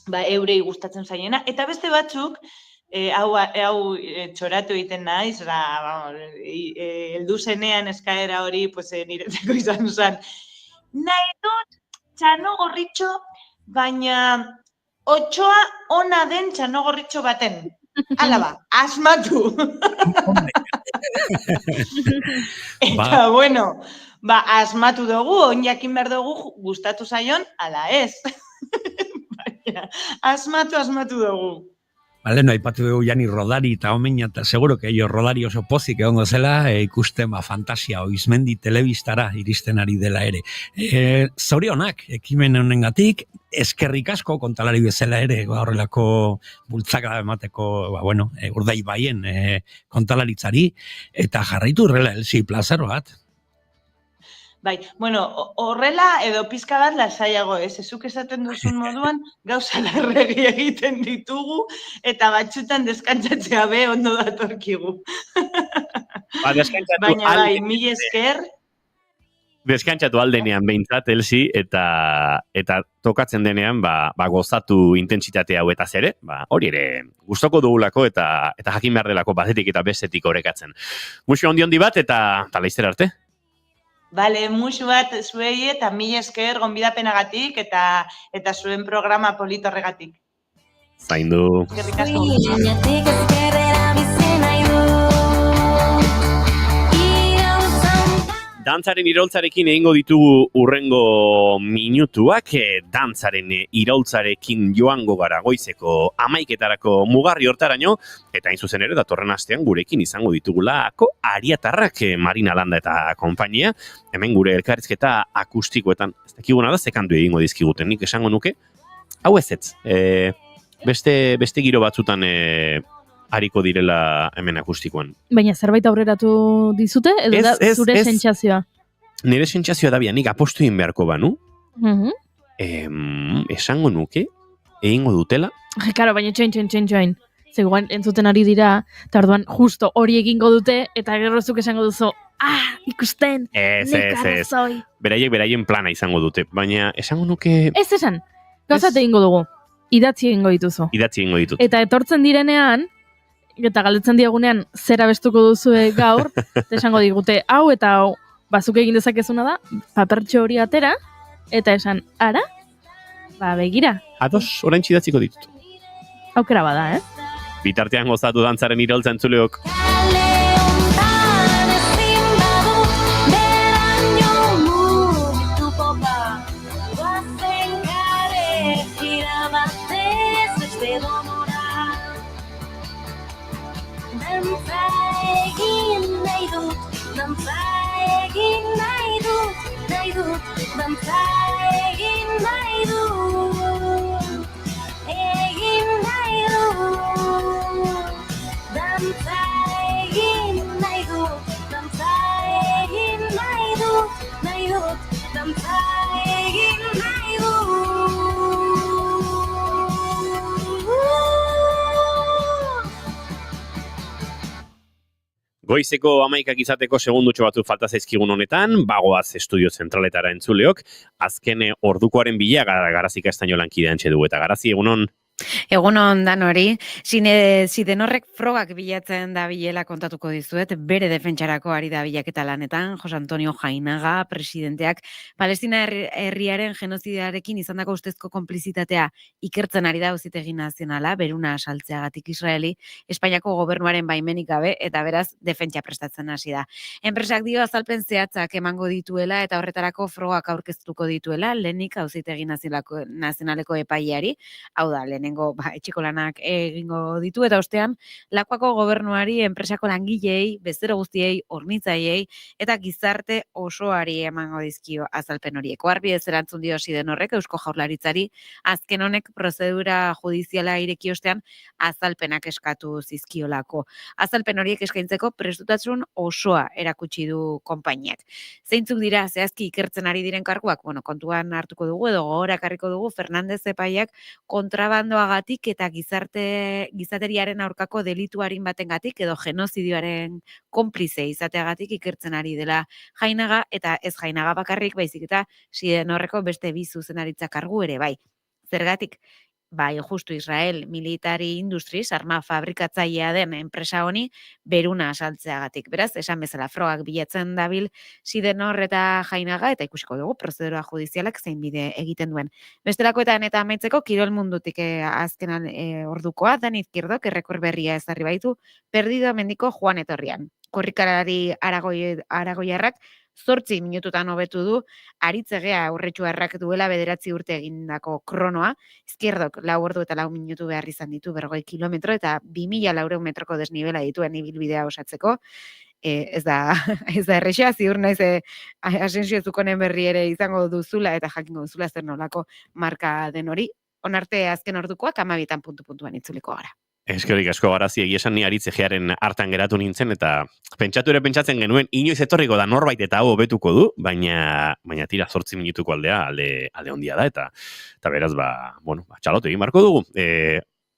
eurei gustatzen zaiena, eta beste batzuk, hau txoratu egiten naiz, heldu zenean eskaera hori niretzeko izan zen. Nahi dut txano gorritxo, baina otsoa ona den txano gorritxo baten. Hala ba, asmatu. Eta, asmatu dugu, on jakin behar dugu gustatu zaion, ala ez. Baina, asmatu dugu. Lehen aipatu dugu Jani Rodari eta omeina, eta seguro que Rodari oso pozik egongo zela, ikusten fantasia oizmendi telebistara iristen ari dela ere. Zorionak, ekimen honengatik, eskerrik asko kontalari bezala ere, horrelako bultzaka emateko, urdai baien kontalaritzari, eta jarraitu horrela Elsi plazaro bat. Bai, horrela edo pizka bat lasaiago, zuk esaten duzun moduan, gauza larregi egiten ditugu, eta batxutan deskantzatzea be ondo datorkigu. Baina bai, mila esker. Deskantzatu aldenean behintzat, Elsi, eta tokatzen denean, gozatu intentsitate hau eta zere, hori ere, gustoko dugulako eta jakin behar delako batetik eta bestetik orekatzen. Muxu handi bat eta laizter arte. Bale, musu bat zuei eta mila esker gonbidapenagatik eta zuen programa politorregatik. Zaindu. Eskerrik asko. Dantzaren iraultzarekin egingo ditugu urrengo minutuak, dantzaren iraultzarekin joango gara goizeko 11:00 mugarri hortaraino, eta hain zuzen ere datorren astean gurekin izango ditugulako Ariatarrak, Marina Landa eta konpainia, hemen gure elkarrizketa akustikoetan, ez dakiguna da, zekandu egingo dizkiguten, nik esango nuke, hau ez, beste giro batzutan hariko direla hemen akustikoan. Baina zerbait aurreratu dizute, edo da zure sentsazioa? Nire sentsazioa da nik apostu egin beharko banu, esango nuke, egingo dutela. Karo, baina txoin. Zegoen entzuten ari dira, eta orduan justo hori egingo dute, eta gerrozuk esango duzu, ikusten, nekara zoi. Beraien plana izango dute, baina esango nuke... Ez esan, gauzat egingo dugu, idatzi egingo dituzu. Eta etortzen direnean, eta galdetzen diagunean zer abestuko duzue gaur, esango digute hau eta hau, bazuk egin dezakezuna da, papertxo hori atera, eta esan, ara? Begira. Ados, orain txidatziko ditut. Aukera bada, Bitartean gozatu dantzaren iraultza entzuleok. Goizeko 11:00 izateko segundutxo batzu falta zaizkigun honetan, bagoaz estudio zentraletara entzuleok, azken ordukoaren bila Garazi Castaño lankidean txedu, eta Garazi, egunon? Egunon dan hori, Zidenorrek frogak bilatzen da bilela kontatuko dizuet, bere defentsarako ari da bilaketa lanetan, Jose Antonio Jainaga, presidenteak, Palestina herriaren genozidarekin izandako ustezko konplizitatea ikertzen ari da Auzitegi Nazionala, beruna saltzeagatik Israeli, Espainiako gobernuaren baimenik gabe, eta beraz defentsa prestatzen hasi da. Enpresak dio azalpen zehatzak emango dituela, eta horretarako frogak aurkeztuko dituela, lehenik Auzitegi Nazionaleko epaileari, hau da, lehenengo etxeko lanak egingo ditu, eta ostean Lakuako gobernuari, enpresako langilei, bezero guztiei, hornitzaiei, eta gizarte osoari emango dizkio azalpen horiek. Oharbidez erantzun dio Zidenorrek Eusko Jaurlaritzari, azken honek prozedura judiziala ireki ostean azalpenak eskatu zizkiolako. Azalpen horiek eskaintzeko prestutasun osoa erakutsi du konpainiak. Zeintzuk dira zehazki ikertzen ari diren karguak? Kontuan hartuko dugu edo gogorakarriko dugu Fernandez epaiak kontrabandoagatik eta gizateriaren aurkako delituarin batengatik edo genozidioaren konplize izateagatik ikertzen ari dela Jainaga, eta ez Jainaga bakarrik, baizik eta Zidenorreko beste bi zuzendaritza kargu ere bai. Zergatik? Justu Israel Military Industries, arma fabrikatzailea den enpresa honi, beruna saltzeagatik. Beraz, esan bezala frogak bilatzen dabil Zidenor eta Jainaga, eta ikusiko dugu prozedura judizialak zein bide egiten duen. Bestelakoetan eta amaitzeko kirol mundutik azkenan ordukoa, Dan Izquierdok errekor berria ezarri baitu, perdido mendiko Juan Etorrian. Korrikalari aragoiarrak 8 minututan hobetu du, Aritzegea aurretxuarrak duela 9 urte egindako kronoa, Izquierdok 4 ordu eta 4 minutu behar izan ditu 40 kilometro eta 2400 metroko desnibela dituen ibilbidea osatzeko. Ez da erresa, ziur naiz Asensio Zukonen berri ere izango duzula eta jakingo duzula zer nolako marka den hori. Onarte azken ordukoak 12 puntu-puntuan itzuliko gara. Eskerrik asko Garazi, egia esan ni Aritzegearen hartan geratu nintzen eta pentsatzen genuen inoiz etorriko da norbait eta hau hobetuko du, baina tira 8 minutuko aldea alde handia da eta beraz txalote egin barko dugu.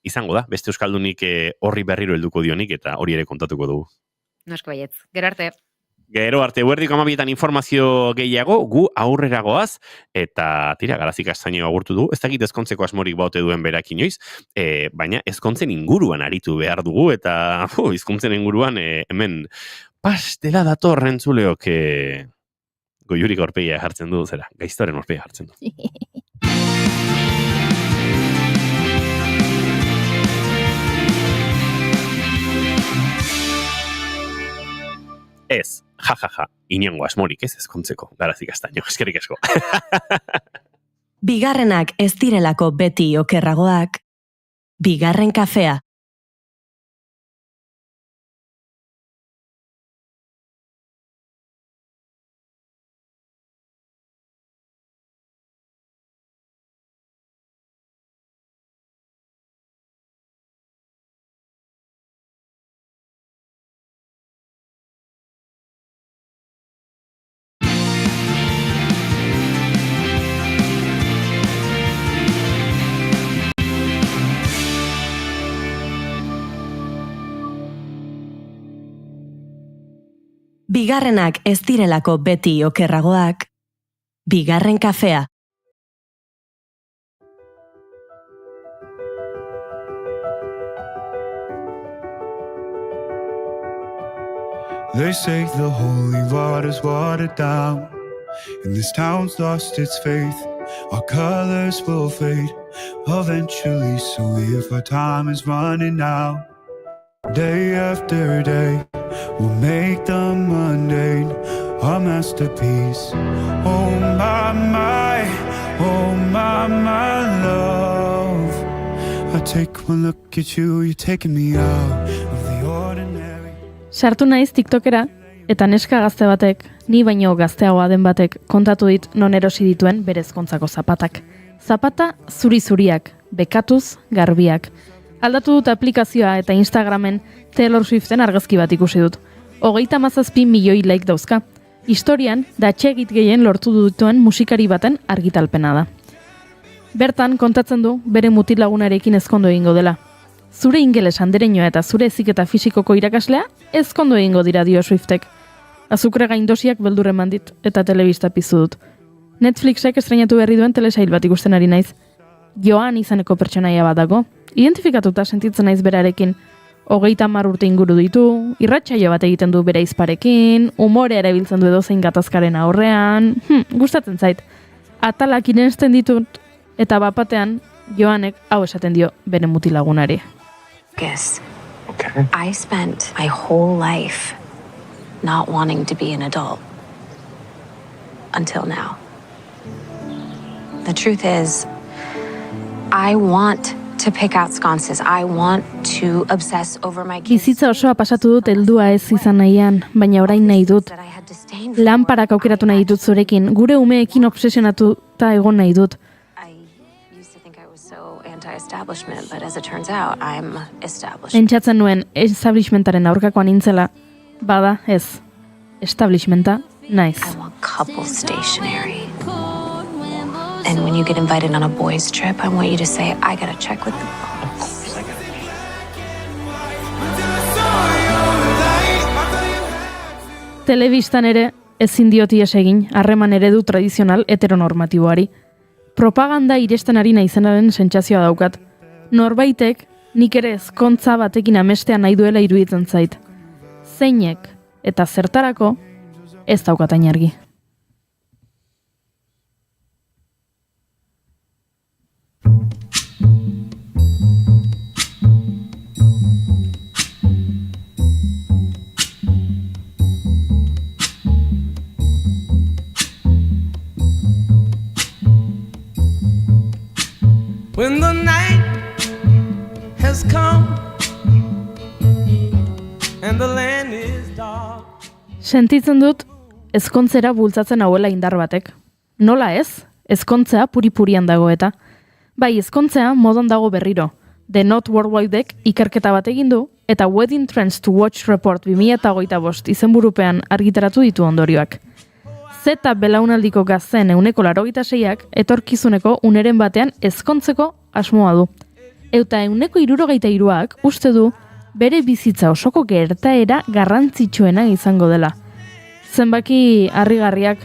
Izango da, beste euskaldunik horri berriro helduko dionik eta hori ere kontatuko dugu. Nosko baietz, gero arte. Gero arte, huerdiko 12etan informazio gehiago, gu aurrera goaz, eta tira, Garazik Astaño agurtu du, ez dakit ezkontzeko asmorik baute duen berak inoiz, baina ezkontzen inguruan aritu behar dugu, eta hizkuntzen inguruan hemen pastela dator rentzuleok goiurik orpegia jartzen du, zera, gaiztoren orpegia jartzen du. Ez, inongo asmorik ez ezkontzeko, Garazik Astaño, eskerrik asko. Bigarrenak ez direlako beti okerragoak, bigarren kafea. Bigarrenak ez direlako beti okerragoak, bigarren kafea. They say the holy water's watered down, and this town's lost its faith. Our colors will fade eventually, so if our time is running out, day after day, we'll make the mundane our masterpiece. Oh my, love. I take one look at you, you're taking me out of the ordinary. Sartu naiz TikTokera, eta neska gazte batek, ni baino gazteagoa den batek, kontatu dit non erosi dituen berezkontzako zapatak. Zapata zuri-zuriak, bekatuz garbiak. Aldatu dut aplikazioa eta Instagramen Taylor Swiften argazki bat ikusi dut. 37 milioi like dauzka. Historian, datxegit gehien lortu dutuen musikari baten argitalpena da. Bertan, kontatzen du, bere mutilagunarekin ezkondo egingo dela. Zure ingeles andereñoa eta zure heziketa fisikoko irakaslea, ezkondo egingo dira dio Swiftek. Azukre gaindosiak beldur eman dit, eta telebista piztu dut. Netflixek estreinatu berri duen telesail bat ikusten ari naiz. Joan izaneko pertsonaia bat dago, identifikatuta sentitzen naiz berarekin. 30 urte inguru ditu, irratsaio bat egiten du bere izparekin, umorea erabiltzen du edozein gatazkaren aurrean, gustatzen zait. Atalak irensten ditut, eta bapatean, Joanek hau esaten dio bere mutilagunari. Yes. Okay. I spent my whole life not wanting to be an adult until now. The truth is, I want to pick out sconces. I want to obsess over my kids. Bizitza osoa pasatu dut heldua ez izan nahian, baina orain nahi dut. Lanparak aukeratu nahi dut zurekin, gure umeekin obsesionatuta egon nahi dut. Anti-establishment, but as it turns out, I'm established. Pentsatzen nuen establishmentaren aurkakoa nintzela, bada ez, establishmenta naiz. I want couple stationery. And when you get invited on a boys trip, I want you to say, I gotta check with the boys. Telebistan ere ezin dioti egin harreman eredu tradizional heteronormatiboari. Propaganda iresten ari naizenaren sentsazioa daukat. Norbaitek nik ere ezkontza batekin amestea nahi duela iruditzen zait. Zeinek eta zertarako ez daukatain argi. has come and the land is dark. Sentitzen dut, ezkontzera bultzatzen hauela indar batek. Nola ez? Ezkontzea puri-purian dago eta. Bai, ezkontzea modon dago berriro. The Not Worldwidek ikerketa bat egin du, eta Wedding Trends to Watch Report 2025 izenburupean argitaratu ditu ondorioak. Zeta belaunaldiko gazten 86ak etorkizuneko uneren batean ezkontzeko asmoa du. Eta 63ak uste du bere bizitza osoko gertaera garrantzitsuena izango dela. Zenbaki harrigarriak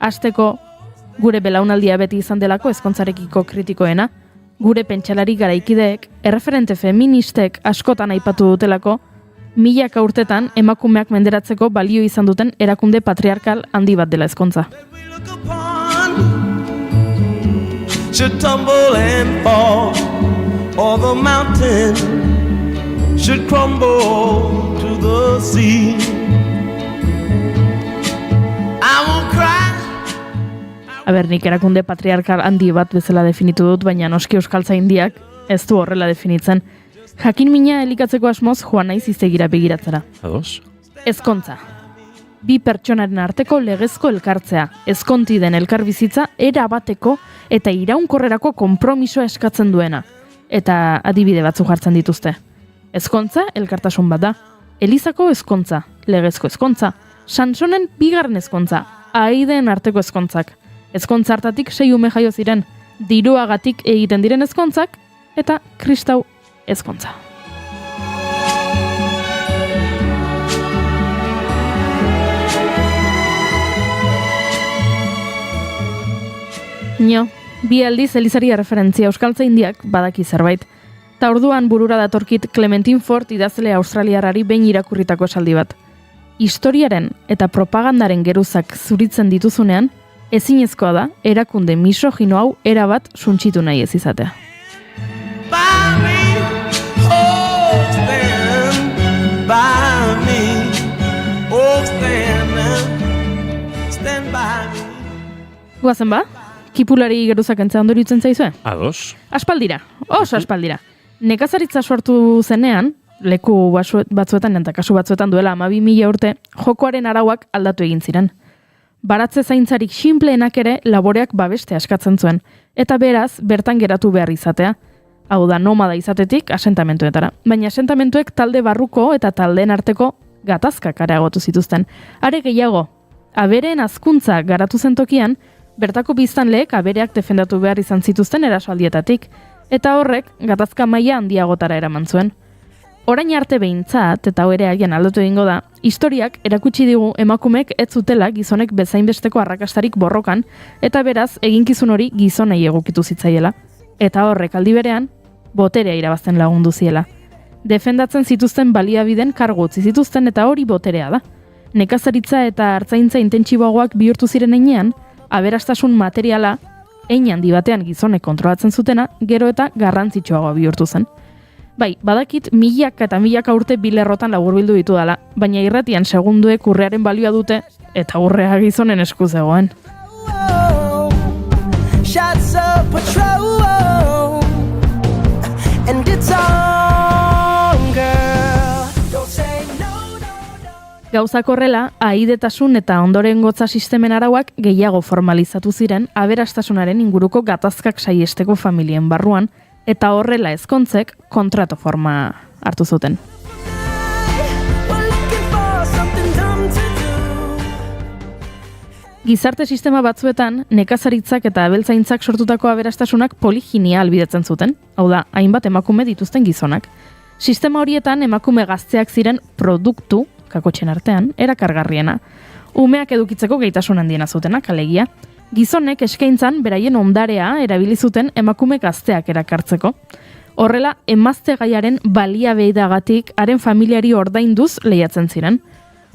hasteko gure belaunaldia beti izan delako ezkontzarekiko kritikoena, gure pentsalari garaikideek, erreferente feministek askotan aipatu dutelako, milaka urtetan emakumeak menderatzeko balio izan duten erakunde patriarkal handi bat dela ezkontza. Should tumble and fall, or the mountain should crumble to the sea. I won't cry. Nik erakunde patriarkal handi bat bezala definitu dut, baina noski euskaltzaindiak ez du horrela definitzen. Jakin mina elikatzeko asmoz joan naiz hiztegira begiratzera. Ados? Ezkontza. Bi pertsonaren arteko legezko elkartzea, ezkonti den elkarbizitza erabateko eta iraunkorrerako konpromisoa eskatzen duena. Eta adibide batzu jartzen dituzte. Ezkontza elkartasun bat da. Elizako ezkontza, legezko ezkontza, Sansonen bigarren ezkontza, Aideen arteko ezkontzak. Ezkontza hartatik 6 ume jaio ziren, diruagatik egiten diren ezkontzak eta kristau ezkontza. Nio, bi aldiz Elizari referentzia euskaltzaindiak badaki zerbait. Ta orduan burura datorkit Clementine Ford idazle australiarrari behin irakurritako esaldi bat. Historiaren eta propagandaren geruzak zuritzen dituzunean, ezinezkoa da erakunde misogino hau erabat suntsitu nahi ez izatea. Guazen ba? Kipulari geruzak entzea ondoritzen zaizue? Ados. Aspaldira, oso aspaldira. Nekazaritza sortu zenean, leku batzuetan eta kasu batzuetan duela 12.000 urte, jokoaren arauak aldatu egin ziren. Baratze zaintzarik sinpleenak ere laboreak babeste askatzen zuen, eta beraz, bertan geratu behar izatea. Hau da, nomada izatetik asentamentuetara. Baina asentamentuek talde barruko eta taldeen arteko gatazkak areagotu zituzten. Are gehiago, abereen hazkuntza garatu zen tokian, bertako biztanleek abereak defendatu behar izan zituzten erasoaldietatik, eta horrek gatazka maila handiagotara eraman zuen. Orain arte behintzat, eta hau ere agian aldatu egingo da, historiak erakutsi digu emakumek ez zutela gizonek bezainbesteko arrakastarik borrokan, eta beraz eginkizun hori gizonei egokitu zitzaiela. Eta horrek aldi berean, boterea irabazten lagundu ziela. Defendatzen zituzten baliabiden kargu utzi zituzten eta hori boterea da. Nekazaritza eta hartzaintza intentsiboagoak bihurtu ziren heinean, aberastasun materiala, hein handi batean gizonek kontrolatzen zutena, gero eta garrantzitsuagoa bihurtu zen. Bai, badakit milaka eta milaka urte bilerrotan laburbildu ditu dela, baina irratian segunduek urrearen balioa dute, eta urrea gizonen esku zegoen. Gauzak horrela, aidetasun eta ondorengotza sistemen arauak gehiago formalizatu ziren aberastasunaren inguruko gatazkak saiesteko familien barruan, eta horrela ezkontzek kontrato forma hartu zuten. Gizarte sistema batzuetan, nekazaritzak eta abeltzaintzak sortutako aberastasunak poliginia albidetzen zuten, hau da, hainbat emakume dituzten gizonak. Sistema horietan emakume gazteak ziren produktu, kakotxen artean, erakargarriena. Umeak edukitzeko gaitasun handiena zutenak, alegia. Gizonek eskaintzan beraien ondarea erabili zuten emakume gazteak erakartzeko. Horrela, emazte gaiaren baliabeidagatik haren familiari ordainduz lehiatzen ziren.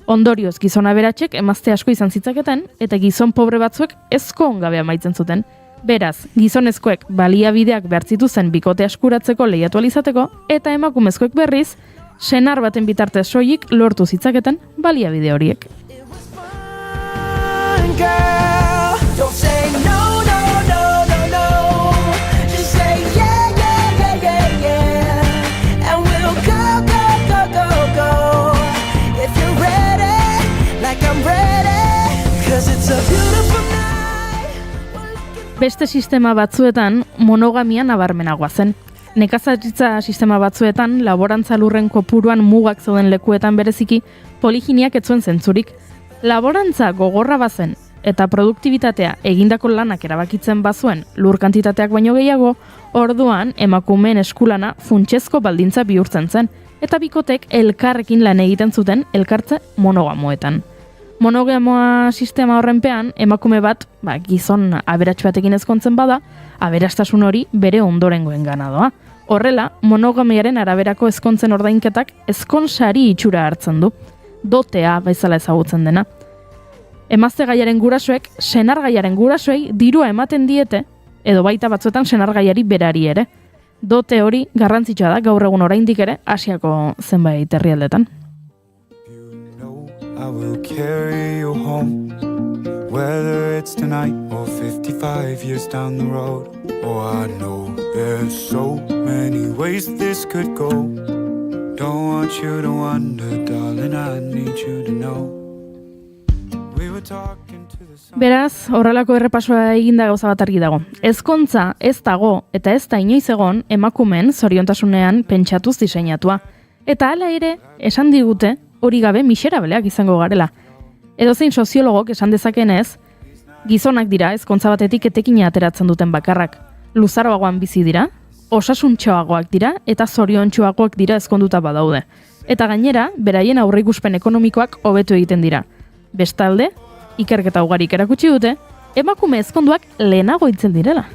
Ondorioz gizon aberatsek emazte asko izan zitzaketen eta gizon pobre batzuek ezko ongabea amaitzen zuten. Beraz, gizonezkoek baliabideak behar zituzen bikote askuratzeko lehiatu alizateko eta emakumezkoek berriz, senar baten bitartez soilik lortu zitzaketen baliabide horiek. Beste sistema batzuetan monogamia nabarmenagoa zen. Nekazaritza sistema batzuetan laborantza lurren kopuruan mugak zeuden lekuetan bereziki poliginiak ez zuen zentzurik. Laborantza gogorra bazen eta produktibitatea egindako lanak erabakitzen bazuen lur kantitateak baino gehiago, orduan emakumeen eskulana funtsezko baldintza bihurtzen zen, eta bikotek elkarrekin lan egiten zuten elkartze monogamoetan. Monogamoa sistema horrenpean, emakume bat, gizon aberats batekin ezkontzen bada, aberastasun hori bere ondorengoen ganadoa. Horrela, monogamiaren araberako ezkontzen ordainketak ezkonsari itxura hartzen du, dotea bezala ezagutzen dena. Emazte gaiaren gurasoek, senar gaiaren gurasoei dirua ematen diete, edo baita batzuetan senar gaiari berari ere. Dote hori garrantzitsua da gaur egun oraindik ere Asiako zenbait herrialdetan. I will carry you home, whether it's tonight or 55 years down the road. Oh, I know there's so many ways this could go. Don't want you to wonder, darling, I need you to know. We were talking to the sun. Beraz, horrelako errepasoa eginda gauza bat argi dago. Ezkontza ez dago eta ez da inoiz egon emakumen zoriontasunean pentsatuz diseinatua. Eta hala ere, esan digute, hori gabe miserableak izango garela. Edozein soziologok esan dezakenez, gizonak dira ezkontza batetik etekina ateratzen duten bakarrak. Luzaroagoan bizi dira, osasuntxoagoak dira eta zoriontsuagoak dira ezkonduta badaude. Eta gainera, beraien aurreikuspen ekonomikoak hobetu egiten dira. Bestalde, ikerketa ugarik erakutsi dute, emakume ezkonduak lehenago hiltzen direla.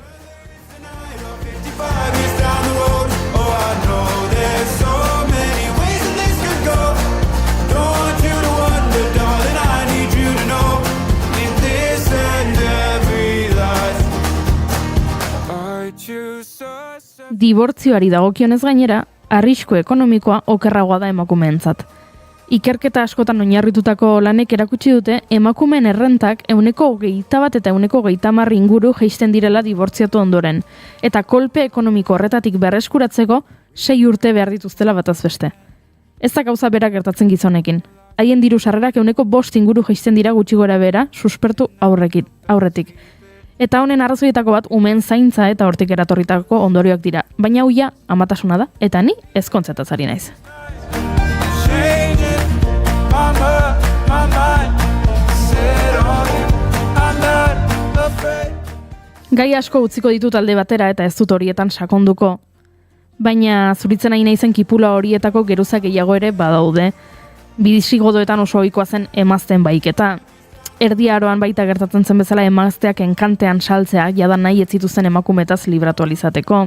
Dibortzioari dagokionez gainera, arrisku ekonomikoa okerragoa da emakumeentzat. Ikerketa askotan oinarritutako lanek erakutsi dute emakumeen errentak 21% eta 30% inguru jaisten direla dibortziatu ondoren, eta kolpe ekonomiko horretatik berreskuratzeko 6 urte behar dituztela bataz beste. Ez da gauza bera gertatzen gizonekin. Haien diru sarrerak 5% inguru jaisten dira gutxi gora bera suspertu aurretik. Eta honen arrazoietako bat umeen zaintza eta hortik eratorritako ondorioak dira. Baina huia amatasuna da, eta ni ezkontzetaz ari naiz. Gai asko utziko ditut alde batera eta ez dut horietan sakonduko. Baina zuritzen nahi naizen kipula horietako geruza gehiago ere badaude. Bizigodoetan oso ohikoa zen emazteen baiketa. Erdi aroan baita gertatzen zen bezala emazteak enkantean saltzea jadan nahi ez zituzten emakumetaz libratu alizateko.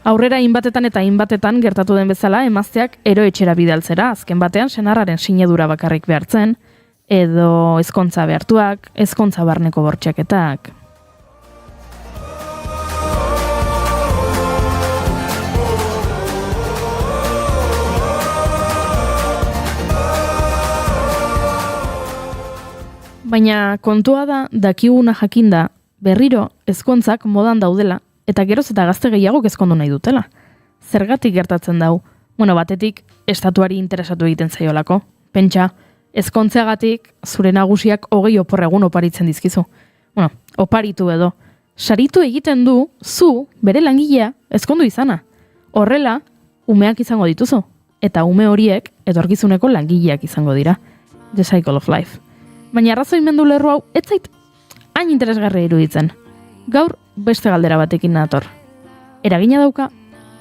Aurrera hainbatetan eta hainbatetan gertatu den bezala emazteak eroetxera bidaltzera, azken batean senarraren sinedura bakarrik behartzen, edo ezkontza behartuak, ezkontza barneko bortxaketak. Baina kontua da, dakiguna jakinda, berriro ezkontzak modan daudela, eta geroz eta gazte gehiago ezkondu nahi dutela. Zergatik gertatzen dau? Batetik, estatuari interesatu egiten zaiolako. Pentsa, ezkontzeagatik zure nagusiak 20 oporregun oparitzen dizkizu. Oparitu edo. Saritu egiten du, zu, bere langilea, ezkondu izana. Horrela, umeak izango dituzu. Eta ume horiek, etorkizuneko langileak izango dira. The Cycle of Life. Baina arrazoimendu lerro hau, ez zait hain interesgarria iruditzen. Gaur beste galdera batekin nator. Eragina dauka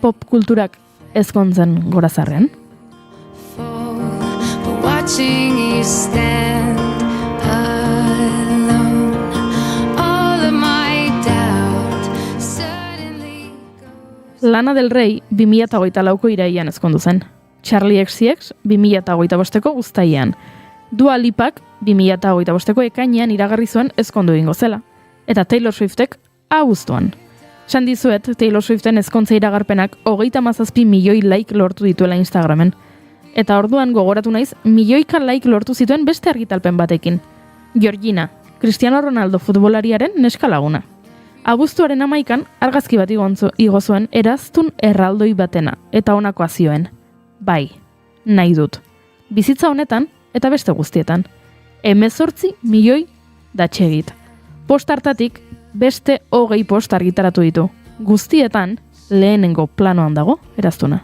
pop kulturak ezkontzen gorazarrean? Lana del Rey 2024ko irailean ezkondu zen. Charlie XCX 2025ko uztailean. Dua Lipak 2025ko ekainean iragarri zuen ezkondu egingo zela. Eta Taylor Swiftek abuztuan. Esan dizuet, Taylor Swiften ezkontza iragarpenak 37 milioi like lortu dituela Instagramen. Eta orduan gogoratu naiz, milioika like lortu zituen beste argitalpen batekin. Georgina, Cristiano Ronaldo futbolariaren neska laguna. Abuztuaren 11an argazki bat igo zuen eraztun erraldoi batena, eta honakoa zioen. Bai, nahi dut. Bizitza honetan, eta beste guztietan. 18 milioi datxegit. Post hartatik, beste 20 post argitaratu ditu. Guztietan, lehenengo planoan dago, eraztuna.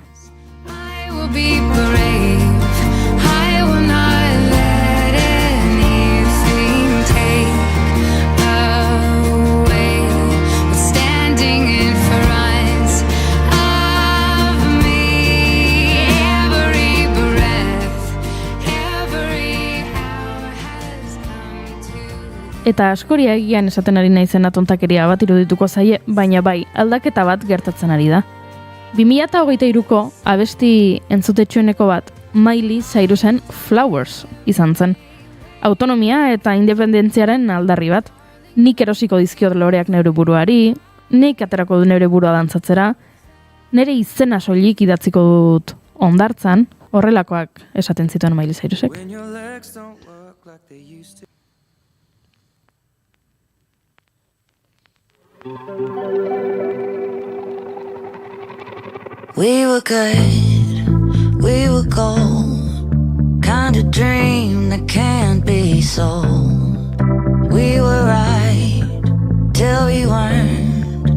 Eta askoria egian esaten ari naizena tontakeria bat irudituko zaie, baina bai, aldaketa bat gertatzen ari da. 2023ko abesti entzutetxueneko bat Miley Cyrusen Flowers izan zen. Autonomia eta independentziaren aldarri bat. Nik erosiko dizkiot loreak neure buruari, nik aterako du neure burua dantzatzera, nire izena soilik idatziko dut ondartzan, horrelakoak esaten zituen Miley Cyrusek. We were good, we were gold, kind of dream that can't be sold. We were right till we weren't,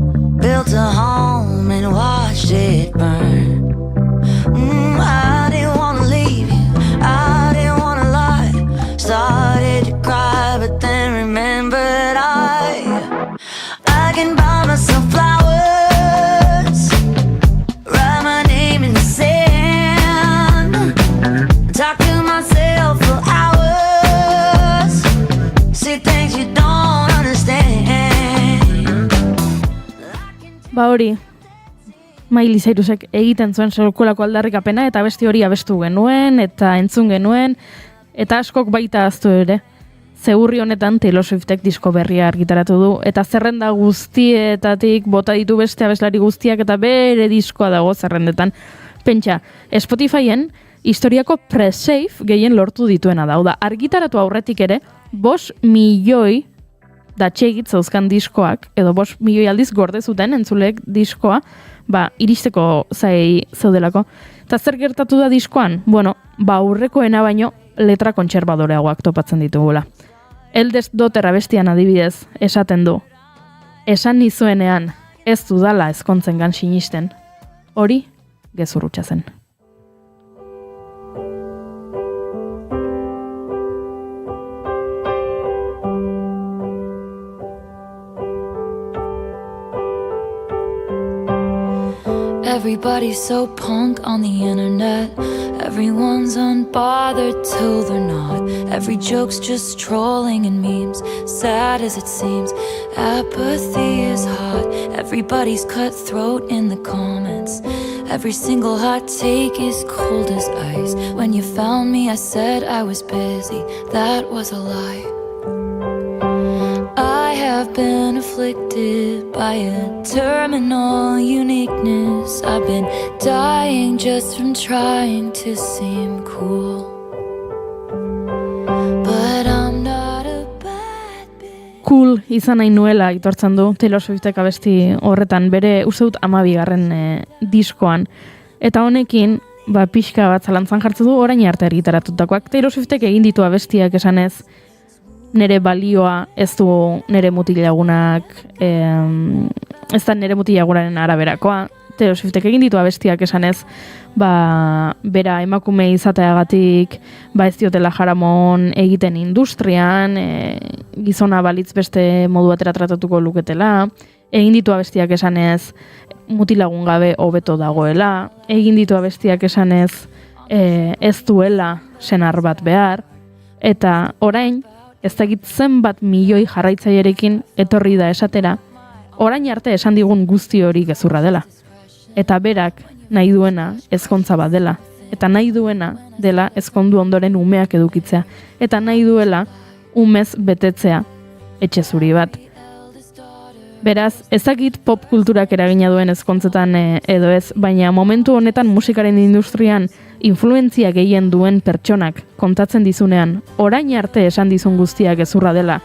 built a home and watched it burn. I didn't want to leave you, I didn't want to lie, started to cry but then remembered I can buy myself flowers, write my name in the sand, talk to myself for hours, see things you don't understand. Ba hori, Miley Cyrusek egiten zuen sekulako aldarrikapena eta besti hori abestu genuen eta entzun genuen eta askok baita ahaztu ere. Zeurri honetan Taylor Swiftek disko berria argitaratu du eta zerrenda guztietatik bota ditu beste abeslari guztiak eta bere diskoa dago zerrendetan. Pentsa, Spotifyen historiako pre-save gehien lortu dituena da. Hau da, argitaratu aurretik ere 5 milioi datxegit zauzkan diskoak, edo 5 milioi aldiz gorde zuten entzulek diskoa, iristeko zeudelako. Eta zer gertatu da diskoan? Bueno, aurrekoena baino letra kontserbadoreagoak topatzen ditugula. Eldest Daughter abestian adibidez esaten du. Esan nizuenean ez dudala ezkontzengan sinisten. Hori gezurrutsa zen. Everybody's so punk on the internet. Everyone's unbothered till they're not. Every joke's just trolling and memes, sad as it seems. Apathy is hot. Everybody's cutthroat in the comments. Every single hot take is cold as ice. When you found me, I said I was busy. That was a lie. I have been afflicted by a terminal uniqueness. I've been dying just from trying to seem cool. But I'm not a bad bitch. Cool izan nahi nuela itortzen du Taylor Swiftek abesti horretan bere usteut 12. Diskoan. Eta honekin, pixka bat zalantzan jartzen du orain arte argitaratutakoak. Taylor Swiftek egin ditu abestiak esanez, nere balioa ez du nere mutilagunak, ez da nere mutilagunaren araberakoa. Taylor Swiftek egin ditu abestiak esanez, bera emakume izateagatik, ez diotela jaramon egiten industrian, gizona balitz beste modu batera tratatuko luketela, egin ditu abestiak esanez, mutilagun gabe hobeto dagoela, egin ditu abestiak esanez, ez duela senar bat behar, eta orain, ez dakit zenbat milioi jarraitzailerekin etorri da esatera, orain arte esan digun guzti hori gezurra dela. Eta berak nahi duena ezkontza bat dela. Eta nahi duena dela ezkondu ondoren umeak edukitzea. Eta nahi duela umez betetzea etxe zuri bat. Beraz, ezakit pop kulturak eragina duen ezkontzetan edo ez, baina momentu honetan musikaren industrian influentzia gehien duen pertsonak kontatzen dizunean, orain arte esan dizun guztiak gezurra dela,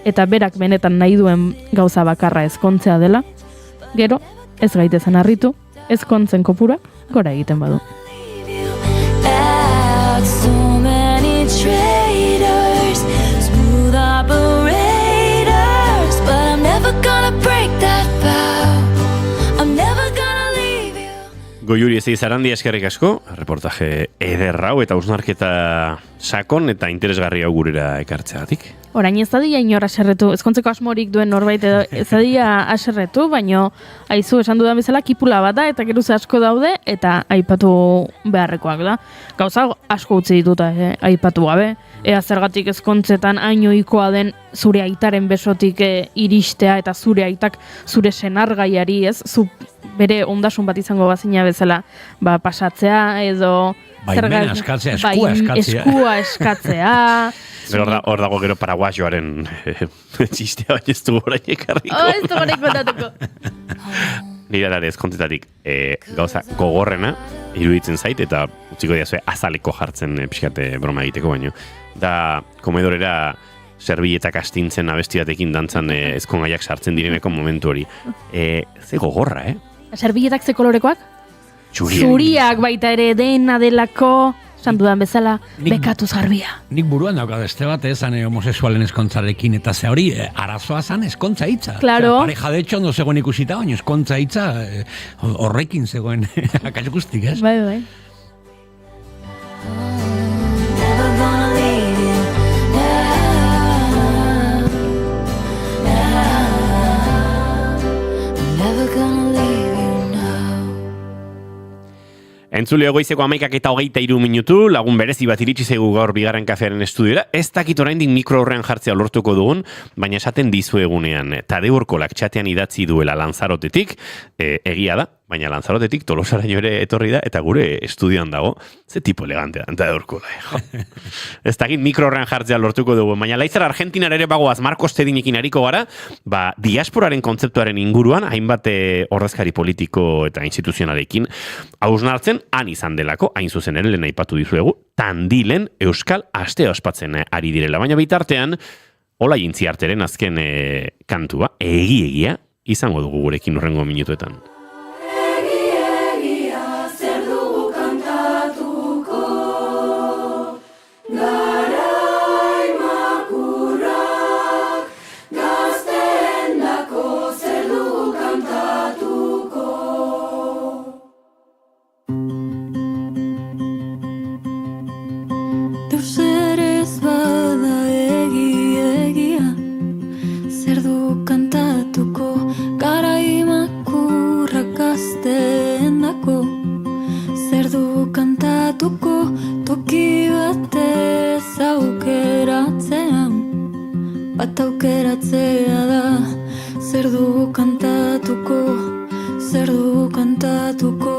eta berak benetan nahi duen gauza bakarra ezkontzea dela, gero, ez gaitezen harritu, ezkontzen kopurak gora egiten badu. So many traitors, smooth operators, but I'm never gonna Goiuri ez Zarandi eskerrik asko, reportaje ederrau eta ausnarketa sakon eta interesgarri hau gurera ekartzeagatik. Orain ez dadia inor aserretu, ezkontzeko asmorik duen norbait edo ez dadia aserretu, baino aizu esan dudan bezala kipula bat da eta geruze asko daude eta aipatu beharrekoak da. Gauza asko utzi dituta aipatu gabe. Ea zergatik ezkontzetan hainoikoa den zure aitaren besotik iristea eta zure aitak zure senargaiari, ez? Zu bere ondasun bat izango bazina bezala pasatzea edo baimena eskatzea, eskua eskatzea. Hor dago gero paraguayoaren txistea, baina ez du orain ekarriko. Ez du orain kontatuko. Nire alare ezkontetatik gauza gogorrena iruditzen zait, eta utziko diazue azaleko jartzen pixkate broma egiteko baino. Da komedorera serbiletak astintzen abesti batekin dantzan ezkongaiak sartzen direneko momentu hori. Ze gogorra, Serbiletak ze kolorekoak? Zuriak baita ere dena delako, esan dudan bezala, bekatu zarbia. Nik buruan dauka beste bat ezan homosexualen eskontzarekin, eta ze hori arazoa zan eskontza hitza. Claro. Pareja de hecho no zegoen ikusita, baina eskontza hitza horrekin zegoen akats guztik, ez? Bai. Entzuleo goizeko 11:23 minutu, lagun berezi bat iritsi zaigu gaur bigarren kafearen estudiora. Ez dakit oraindik mikro horrean jartzea lortuko dugun, baina esaten dizuegunean. Tadeu Urkolak txatean idatzi duela Lanzarotetik, egia da, baina Lanzarotetik Tolosaraino ere etorri da, eta gure estudioan dago. Ze tipo elegante da, Tadeu Urkola. Ez dakit mikro horrean jartzea lortuko dugu, baina laizar Argentinar ere bagoaz Marcos Tedinekin ariko gara, diasporaren kontzeptuaren inguruan, hainbat ordezkari politiko eta instituzionalekin hausnartzen, han izan delako, hain zuzen ere lehen aipatu dizuegu, Tandilen Euskal Astea ospatzen ari direla. Baina bitartean, Ola Jintziarteren azken kantua, egia, izango dugu gurekin urrengo minutuetan. Egia, zer dugu kantatuko, garai makurrak, gazteen dako zer dugu kantatuko. Deus ere ez bada egia, zer du kantatuko, garai makurrak gazteen dako, zer du kantatuko, toki batez aukeratzean, bat aukeratzea da, zer du kantatuko, zer du kantatuko.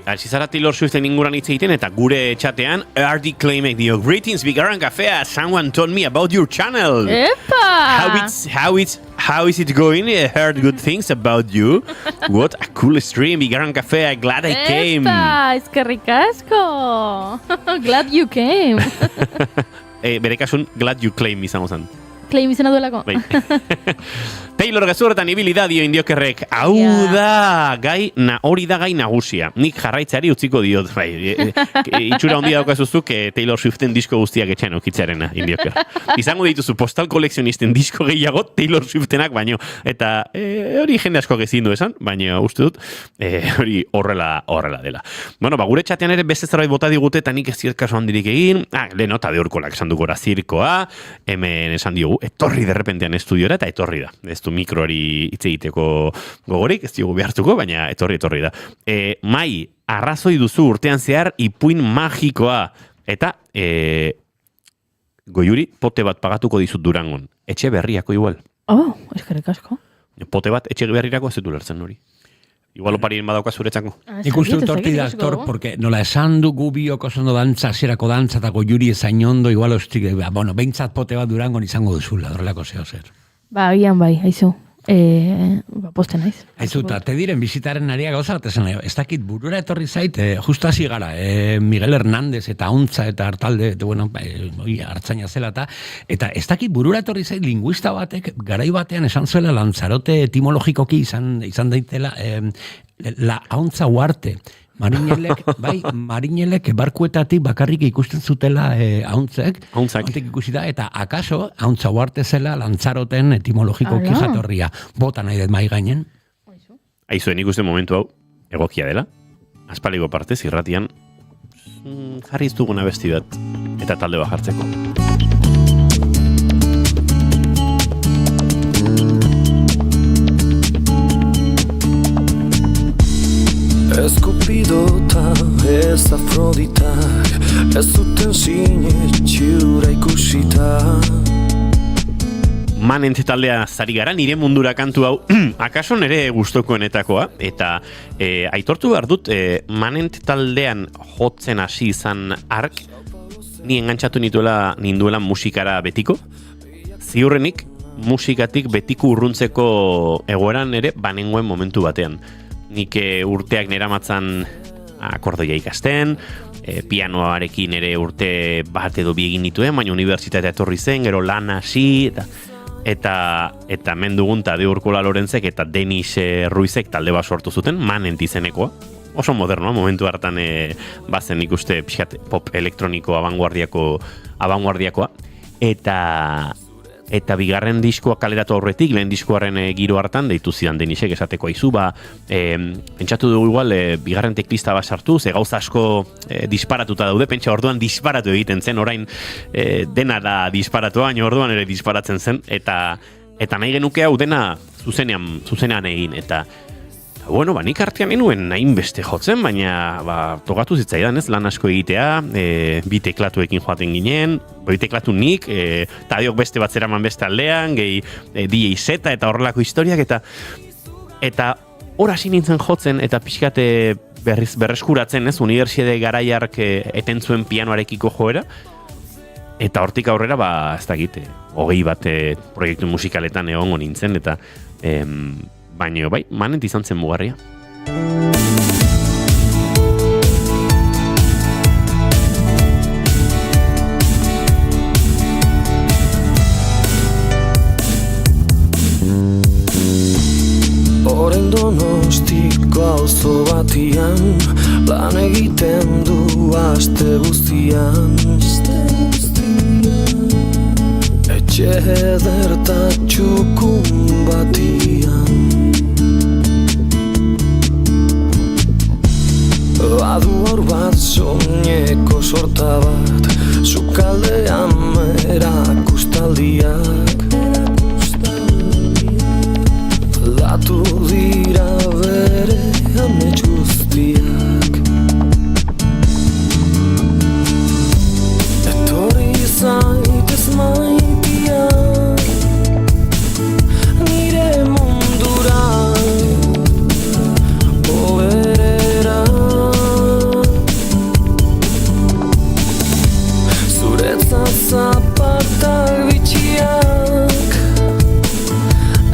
hasi zara Taylor Swiften inguran hitz egiten, eta gure txatean, Ardi Claimek dio, greetings, Bigarren Cafea, someone told me about your channel. Epa! How is it going? I heard good things about you. What a cool stream, Bigarren Cafea, glad I came. Epa, eskerrik asko! Glad you came. Bere kasun, glad you claim izango zen. Claim izena duelako. Bai. Taylor gezurretan ibili da dio indiokerrek. Hau da, hori da gai nagusia. Nik jarraitzeari utziko diot. Bai, itxura handia daukazuzuk Taylor Swiften disko guztiak etxean okitzearena indioker. Izango dituzu postal kolekzionisten disko gehiago Taylor Swiftenak baino. Eta hori jende asko gezin du esan, baina uste dut hori horrela dela. Bueno, gure txatean ere beste zerbait bota digute eta nik ez diot kaso handirik egin. Lenota de Urkolak esan du gora zirkoa. Hemen esan diogu, etorri derrepentean estudiora eta etorri da. Ez du mikroari hitz egiteko gogorik, ez diogu behartuko, baina etorri da. Mai, arrazoi duzu urtean zehar ipuin magikoa. Eta, Goiuri, pote bat pagatuko dizut Durangon. Etxe berriako igual. Oh, eskerrik asko. Pote bat etxe berrirako ez dut ulertzen hori. Igual oparien badauka zuretzako. Nik uste dut horti da aktor, porque nola esan du gubioko zondo dantza, zerako dantza, eta Goiuri ezain ondo, igual ostik, bueno, behintzat pote bat Durangon izango duzula, horrelako zeo zer. Agian bai, haizu. Poste naiz. Haizu, eta te diren bizitaren aria gauza bat esan, ez dakit burura etorri zait, justo hasi gara, Miguel Hernández eta Ontza eta Artalde, bueno, hartzaina zela eta ez dakit burura etorri zait linguista batek, garai batean esan zuela Lanzarote etimologikoki izan daitela, la Ontza Huarte. Marinelek barkuetatik bakarrik ikusten zutela hauntzek ikusi da, eta akaso hauntza huarte zela Lantzaroten etimologikoki jatorria. Bota nahi dut mai gainen. Aizuen ikusten momentu hau, egokia dela, aspaldiko partez irratian jarri ez duguna besti bat, eta talde bat jartzeko. Ez Kupidota, ez Afroditak, ez zuten sinetxura ikusita. Manent taldea zari gara, nire mundura kantu hau, akaso nere gustokoenetakoa, eta aitortu behar dut, Manent taldean jotzen hasi izan ark, ni engantzatu ninduela musikara betiko, ziurrenik musikatik betiko urruntzeko egoeran ere banengoen momentu batean. Nik urteak neramatzan akordoia ikasten, pianoarekin ere urte bat edo bi egin nituen, baina unibertsitatea etorri zen, gero lan hasi, eta mendugun Tadeo Urkola Lorenzek eta Denis Ruizek talde bat sortu zuten, Manent izenekoa. Oso modernoa, momentu hartan bazen ikuste pixkat pop elektroniko abanguardiakoa. Eta bigarren diskoa kaleratu aurretik, lehen diskoaren giro hartan, deitu zidan Denisek esateko aizu, pentsatu dugu igual, bigarren teklista bat sartu, ze gauza asko disparatuta daude, pentsa orduan disparatu egiten zen, orain dena da disparatu, baina orduan ere disparatzen zen, eta nahi genuke hau dena zuzenean egin, eta bueno, nik artean enuen nahin beste jotzen, baina togatu zitzaidan ez, lan asko egitea, bi teklatuekin joaten ginen, bi teklatu nik, Tadiok beste bat zeraman beste aldean, gehi DJ Zeta eta horrelako historiak, eta hor hasi nintzen jotzen, eta pixkate berreskuratzen ez, unibertsiade garaiark eten zuen pianoarekiko joera, eta hortik aurrera, ez dakit, 20 bat proiektu musikaletan egongo nintzen, eta baina bai, Manent izan zen mugarria. Orain Donostiko auzo batian, lan egiten du aste guztian. Etxe ederta txukun batian, badu hor bat soineko sorta bat, sukaldean erakustaldiak. Datu dira bere amets guztiak. Etorri zaitez maitia, nire mundura, oberera. zapatak bitxiak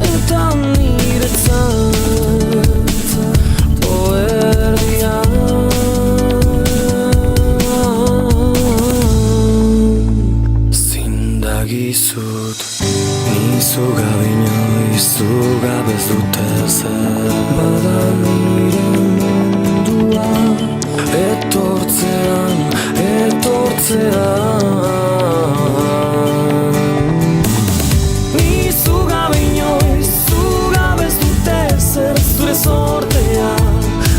eta niretzat poerdiak zindagizut nizu gabe inoiz zugabez dute zer bada nire mundua etortzean nizu gabe inoiz zugabez dute zer zure sortea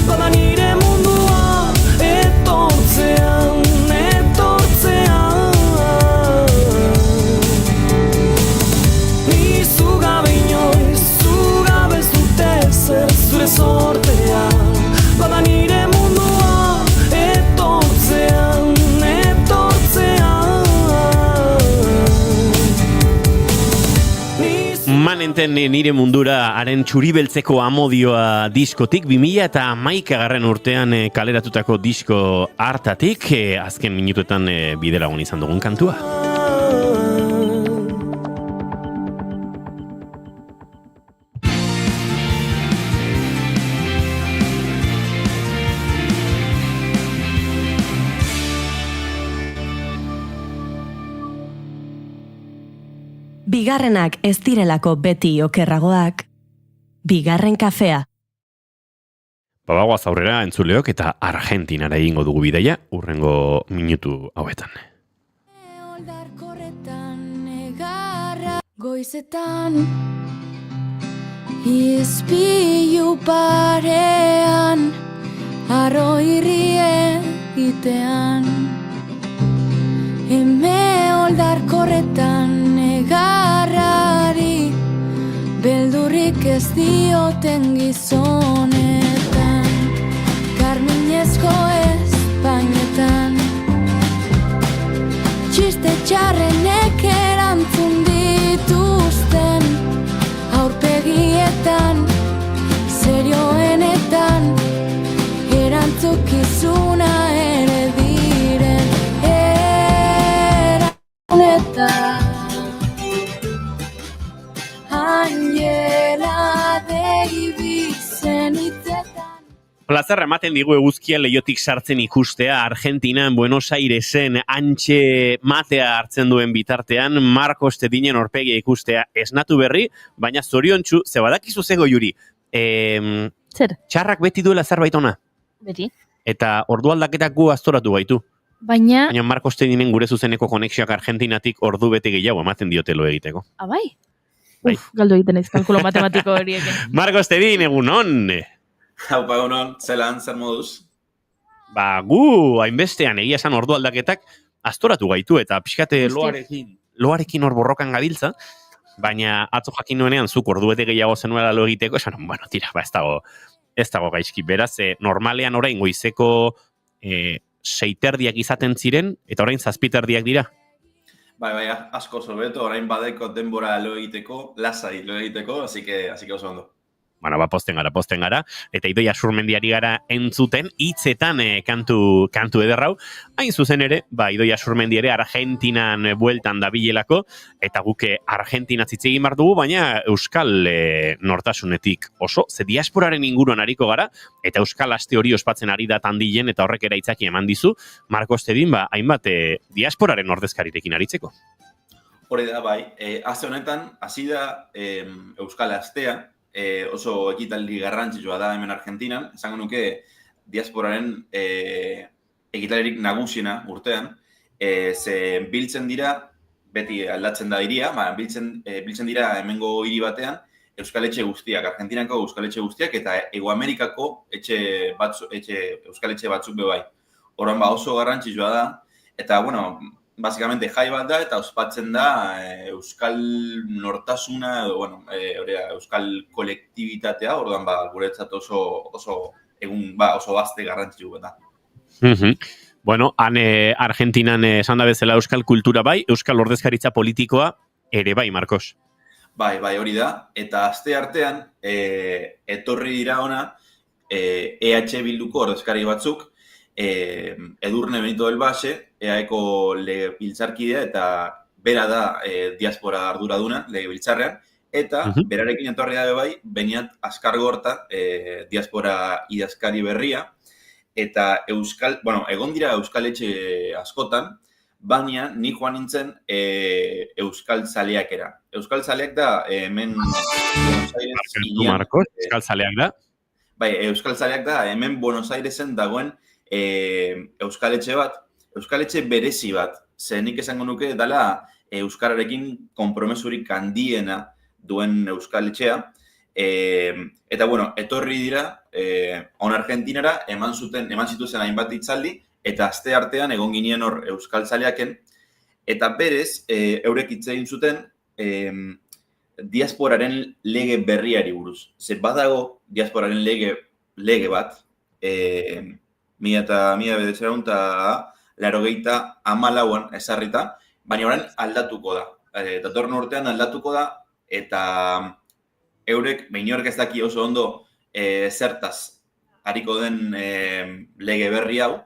bada nire mundua etortzean nizu gabe inoiz zugabez dute zer zure sortea bada nire mundua etortzean Manenten nire mundura haren txuribeltzeko amodioa diskotik 2011 urtean kaleratutako disko hartatik azken minutuetan bidelagun izan dugun kantua. Bigarrenak ez direlako beti okerragoak, bigarren kafea. Bagoaz aurrera entzuleok eta Argentinara egingo dugu bidaia urrengo minutu hauetan. Goizetan izpilu parean arro irrie itean eme oldarkorretan negarrari beldurrik ez dioten gizonetan karminezko espainetan txiste txarrenek erantzun dituzten aurpegietan serioenetan erantzukizuna ere diren erantzun Angela Davidsen itzetan. Plazerra ematen digu eguzkia leiotik sartzen ikustea Argentinan, Buenos Airesen antxe matea hartzen duen bitartean Marcos Tedinen orpegia ikustea esnatu berri, baina zoriontsu, ze badakizu zego Juri. Zer? Txarrak beti duela zerbait ona. Beti. Eta ordu aldaketak gu aztoratu gaitu. Baina Marcos Tedinen gure zuzeneko konexioak Argentinatik ordu bete gehiago ematen diotelo egiteko. Bai? Uf, galdu egiten ez kalkulo matematiko horiekin. Marcos Tedin, egunon! Haupa egunon, zelan, zer moduz? Ba, gu, hainbestean egia esan ordu aldaketak aztoratu gaitu eta pixkate loarekin hor borrokan gabiltza, baina atzo jakin nuenean zuk ordu bete gehiago zenuela lo egiteko, esan, bueno, tira, ba, ez dago gaizki. Beraz, normalean orain goizeko 6:30 izaten ziren, eta orain 7:30 dira. Bai, asko sobeto, orain badeko denbora lo egiteko, lasai lo egiteko, así que oso ondo. Bueno, ba, posten gara, eta Idoia Surmendiari gara entzuten, hitzetan kantu ederrau. Hain zuzen ere, ba, Idoia Surmendi ere Argentinan bueltan dabilelako, eta guke Argentinaz hitz egin behar dugu, baina Euskal nortasunetik oso, ze diasporaren inguruan ariko gara, eta Euskal aste hori ospatzen ari da tandilen, eta horrek ere itzaki eman dizu, Marcos Tedin, ba, hainbat diasporaren ordezkarirekin aritzeko. Hori da, bai, aste honetan, hasi da Euskal astea, oso ekitaldi garrantzitsua da hemen Argentinan, esango nuke diasporaren ekitalirik nagusiena urtean, ze biltzen dira, beti aldatzen da hiria, biltzen dira hemengo hiri batean Euskal Etxe guztiak, Argentinako Euskal Etxe guztiak, eta Hego Amerikako Euskal Etxe batzuk bebai. Horren ba oso garrantzitsua da, eta, bueno, básicamente jai bat da eta ospatzen da euskal nortasuna edo euskal kolektibitatea, orduan guretzat oso egun oso bazte garrantzitsua da. Bueno, han Argentinan esan da bezala euskal kultura bai, euskal ordezkaritza politikoa ere bai, Marcos. Bai, hori da, eta aste artean etorri dira ona EH Bilduko ordezkari batzuk, Edurne Benito del Valle, EAeko legebiltzarkidea eta bera da diaspora arduraduna legebiltzarrean, eta berarekin etorri da bai, Beñat Azkargorta, diaspora idazkari berria, eta egon dira euskaletxe askotan, baina ni joan nintzen euskal zaleakera. Euskal zaleak da hemen Buenos Aires Marcos, euskal zaleak da? Bai, euskal zaleak da hemen Buenos Airesen dagoen euskaletxe bat, euskaletxe berezi bat. Ze nik esango nuke dela euskararekin konpromesurik handiena duen euskaletxea. Eta bueno, etorri dira on Argentinara, eman zituzen hainbat hitzaldi, eta aste artean egon ginen hor euskal zaleaken, eta berez, eurek hitz egin zuten diasporaren lege berriari buruz. Ze badago diasporaren lege bat, 1984an ezarrita, baina orain aldatuko da. Datorren urtean aldatuko da, eta eurek, inork ez daki oso ondo zertaz hariko den lege berri hau,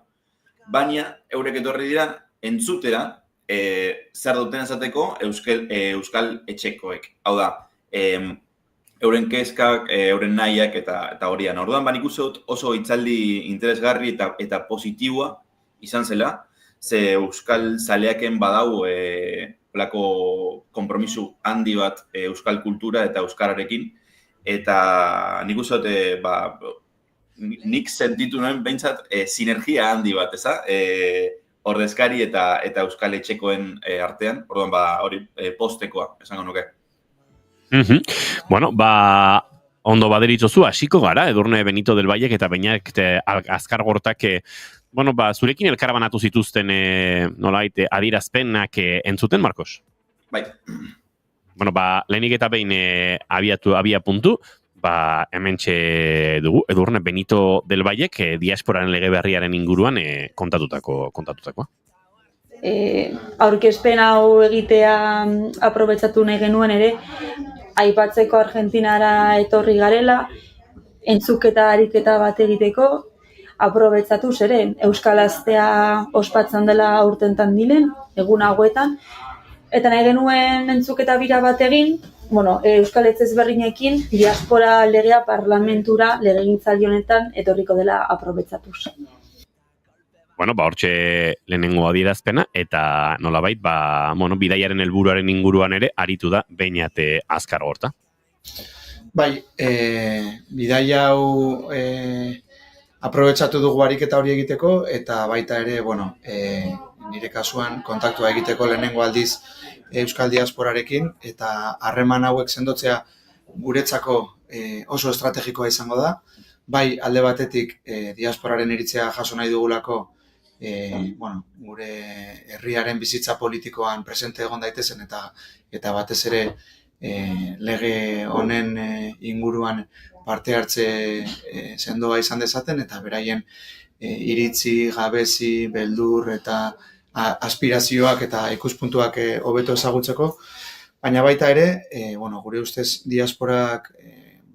baina eurek etorri dira entzutera zer duten esateko euskal etxekoek. Hau da, euren kezkak, euren nahiak eta horian. Orduan, nik uste dut oso hitzaldi interesgarri eta positiboa izan zela, ze euskal zaleaken badau plako konpromisu handi bat euskal kultura eta euskararekin, eta nik uste dut, nik sentitu nuen behintzat sinergia handi bat, eza? Ordezkari eta euskal etxekoen artean, orduan hori postekoa, esango nuke. Bueno, ondo baderitzozu, hasiko gara, Edurne Benito del Vallek eta Beñat Azkargortak, zurekin elkarbanatu zituzten nolait adierazpenak entzuten, Marcos? Bai. Bueno, lehenik eta behin abia puntu, hementxe dugu, Edurne Benito del Vallek diasporaren lege berriaren inguruan kontatutakoa. Aurkezpen hau egitea aprobetxatu nahi genuen ere, aipatzeko Argentinara etorri garela, entzuketa ariketa bat egiteko, aprobetxatu ere, Euskal Astea ospatzen dela aurtentan dilen, egun hauetan, eta nahi genuen entzuketa bira bat egin, Euskal Ezberdinekin diaspora legea parlamentura legegintzaldi honetan etorriko dela aprobetxatuz. Hortxe lehenengo adierazpena, eta nolabait, bidaiaren helburuaren inguruan ere aritu da Beñat Azkargorta. Bai, bidaia hau aprobetxatu dugu ariketa hori egiteko, eta baita ere, nire kasuan kontaktua egiteko lehenengo aldiz Euskal Diasporarekin, eta harreman hauek sendotzea guretzako oso estrategikoa izango da. Bai, alde batetik diasporaren iritzia jaso nahi dugulako, gure herriaren bizitza politikoan presente egon daitezen, eta batez ere lege honen inguruan parte hartze sendoa izan dezaten, eta beraien iritzi, gabezi, beldur eta aspirazioak eta ikuspuntuak hobeto ezagutzeko, baina baita ere, gure ustez diasporak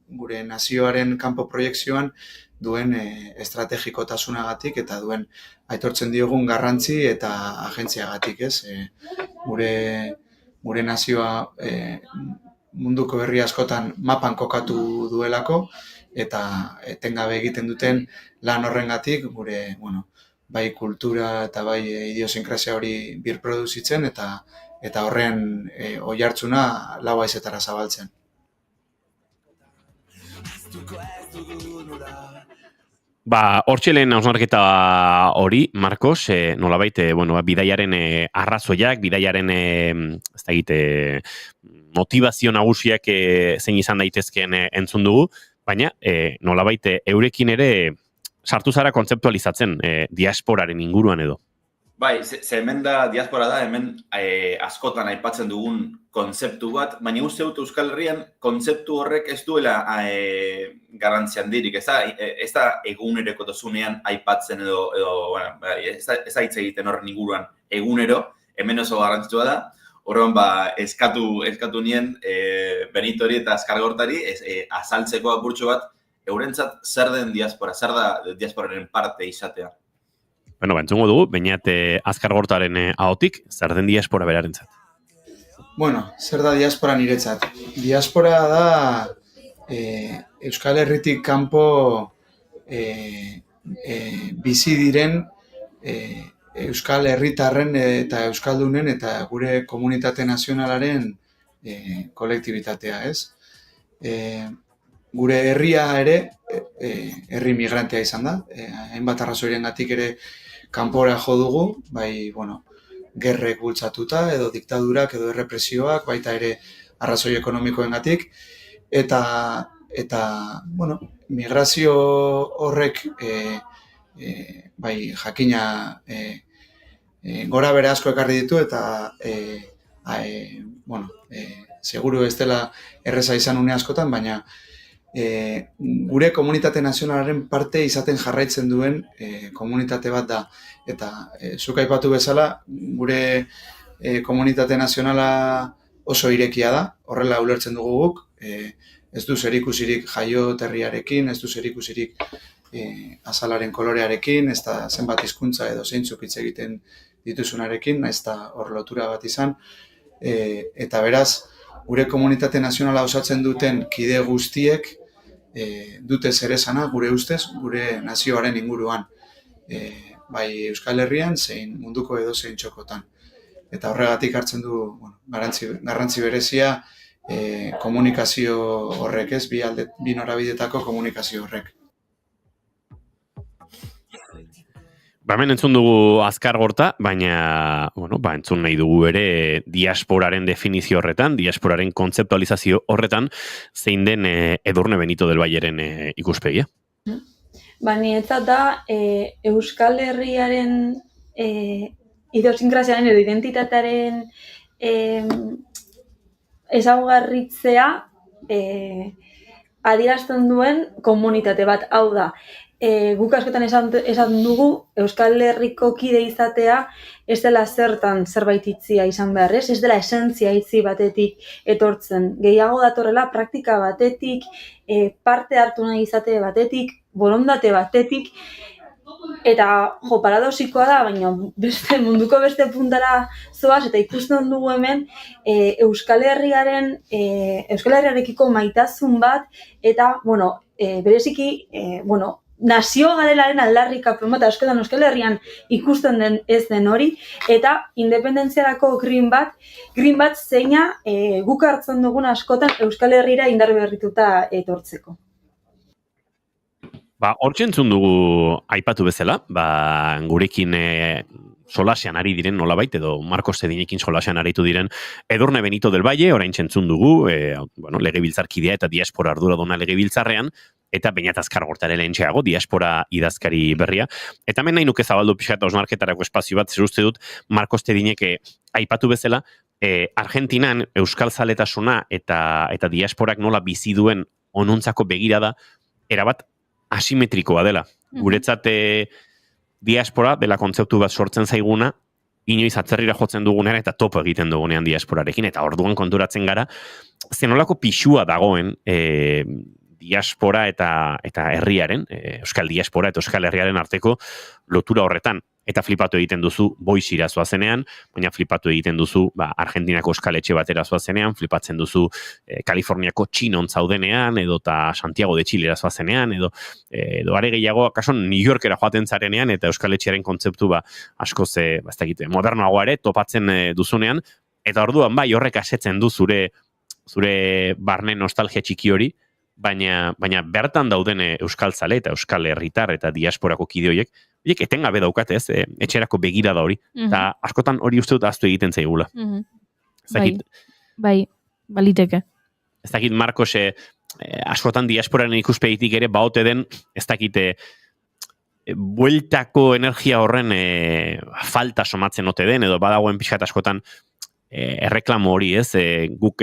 gure nazioaren kanpo proiekzioan duen estrategikotasunagatik eta duen aitortzen diogun garrantzi eta agentziagatik, ez? Gure nazioa munduko herri askotan mapan kokatu duelako eta etengabe egiten duten lan horrengatik gure, bai kultura eta bai idiosinkrazia hori birproduzitzen eta horren oihartzuna lau haizetara zabaltzen. Hortxe lehen hausnarketa hori, Marcos, nolabait, bidaiaren arrazoiak, bidaiaren motivazio nagusiak zein izan daitezkeen entzun dugu, baina nolabait eurekin ere sartu zara kontzeptualizatzen diasporaren inguruan edo. Bai, hemen da, diaspora da, hemen askotan aipatzen dugun kontzeptu bat, baina uste dut Euskal Herrian kontzeptu horrek ez duela garrantzi handirik, ez da egunerekotasunean aipatzen edo ez da hitz egiten horren inguruan egunero, hemen oso garrantzitsua da, horren eskatu nien Benitori eta Azkargortari azaltzeko apurtxo bat, eurentzat zer den diaspora, zer da diasporaren parte izatea. Bueno, entzungo dugu, bainat Azkar Gortaren ahotik, zer den diaspora berarentzat? Bueno, zer da diaspora niretzat? Diaspora da Euskal Herritik kanpo bizi diren Euskal Herritarren eta Euskaldunen eta gure komunitate nazionalaren kolektibitatea, ez? Gure herria ere herri migrantea izan da, hainbat arrazoirengatik ere kanpora jo dugu, bai, bueno, gerrek bultzatuta, edo diktadurak, edo errepresioak, baita ere arrazoi ekonomikoengatik, eta bueno, migrazio horrek bai, jakina gora bere asko ekarri ditu, eta bueno, seguru ez dela erreza izan une askotan, baina gure komunitate nazionalaren parte izaten jarraitzen duen komunitate bat da. Eta zuk aipatu bezala, gure komunitate nazionala oso irekia da, horrela ulertzen dugu guk, ez du zerikusirik jaioterriarekin, ez du zerikusirik azalaren kolorearekin, ez da zenbat hizkuntza edo zeintzuk hitz egiten dituzunarekin, naiz eta hor lotura bat izan, eta beraz, gure komunitate nazionala osatzen duten kide guztiek dute zeresana gure ustez, gure nazioaren inguruan, bai Euskal Herrian, zein munduko edo zein txokotan. Eta horregatik hartzen du garrantzi berezia komunikazio horrek, ez, bi norabidetako komunikazio horrek. Hemen entzun dugu Azkar Gorta, baina, bueno, entzun nahi dugu ere diasporaren definizio horretan, diasporaren kontzeptualizazio horretan, zein den Edurne Benito del Valleren ikuspegia. Niretzat da, Euskal Herriaren idiosinkrazioaren edo identitatearen ezaugarritzea adierazten duen komunitate bat, hau da. Guk askotan esan dugu Euskal Herriko kide izatea ez dela zertan zerbait itzia izan behar, ez dela esentzia itzi batetik etortzen. Gehiago datorrela praktika batetik, parte hartu nahi izate batetik, borondate batetik, eta paradoxikoa da, baina munduko beste puntara zoaz, eta ikusten dugu hemen Euskal Herriarekiko maitasun bat, eta, bereziki, nazio garelaren aldarrikapen bat, askotan Euskal Herrian ikusten den ez den hori, eta independentziarako green bat zeina guk hartzen dugun askotan Euskal Herrira indar berrituta etortzeko. Hortxe entzun dugu aipatu bezala, gurekin solasean ari diren nolabait, edo Marcos Zedinekin solasean aritu diren Edurne Benito del Valle, orain entzun dugu, legebiltzarkidea eta diaspora arduraduna legebiltzarrean, eta Beñat Azkar Gortaren lehentxeago, diaspora idazkari berria. Eta hemen nahi nuke zabaldu pixka eta osnarketarako espazio bat, zer uste dut, Marcos Zedinek aipatu bezala, Argentinan euskal zaletasuna eta diasporak nola bizi duen onuntzako begirada, erabat asimetrikoa dela. Guretzat diaspora dela kontzeptu bat sortzen zaiguna, inoiz atzerrira jotzen dugunean eta topo egiten dugunean diasporarekin, eta orduan konturatzen gara, zenolako pixua dagoen diaspora eta herriaren, euskal diaspora eta euskal herriaren arteko lotura horretan. Eta flipatu egiten duzu Boisira zoazenean, baina flipatu egiten duzu Argentinako eskaletxe batera zoazenean, flipatzen duzu Kaliforniako Txinon zaudenean, edo eta Santiago de Chilera zoazenean, edo are gehiago, akaso New Yorkera joaten zarenean, eta euskaletxearen kontzeptu askoz, modernoagoa ere, topatzen duzunean, eta orduan horrek asetzen du zure barne nostalgia txiki hori, baina bertan dauden euskal zale eta euskal herritar eta diasporako kide horiek etengabe daukate, etxerako begirada hori, eta askotan hori uste dut ahaztu egiten zaigula. Bai, baliteke. Ez dakit, Marcos, askotan diasporaren ikuspegitik ere baote den, ez dakite, bueltako energia horren falta somatzen ote den, edo badagoen pixkat askotan erreklamo hori, ez, guk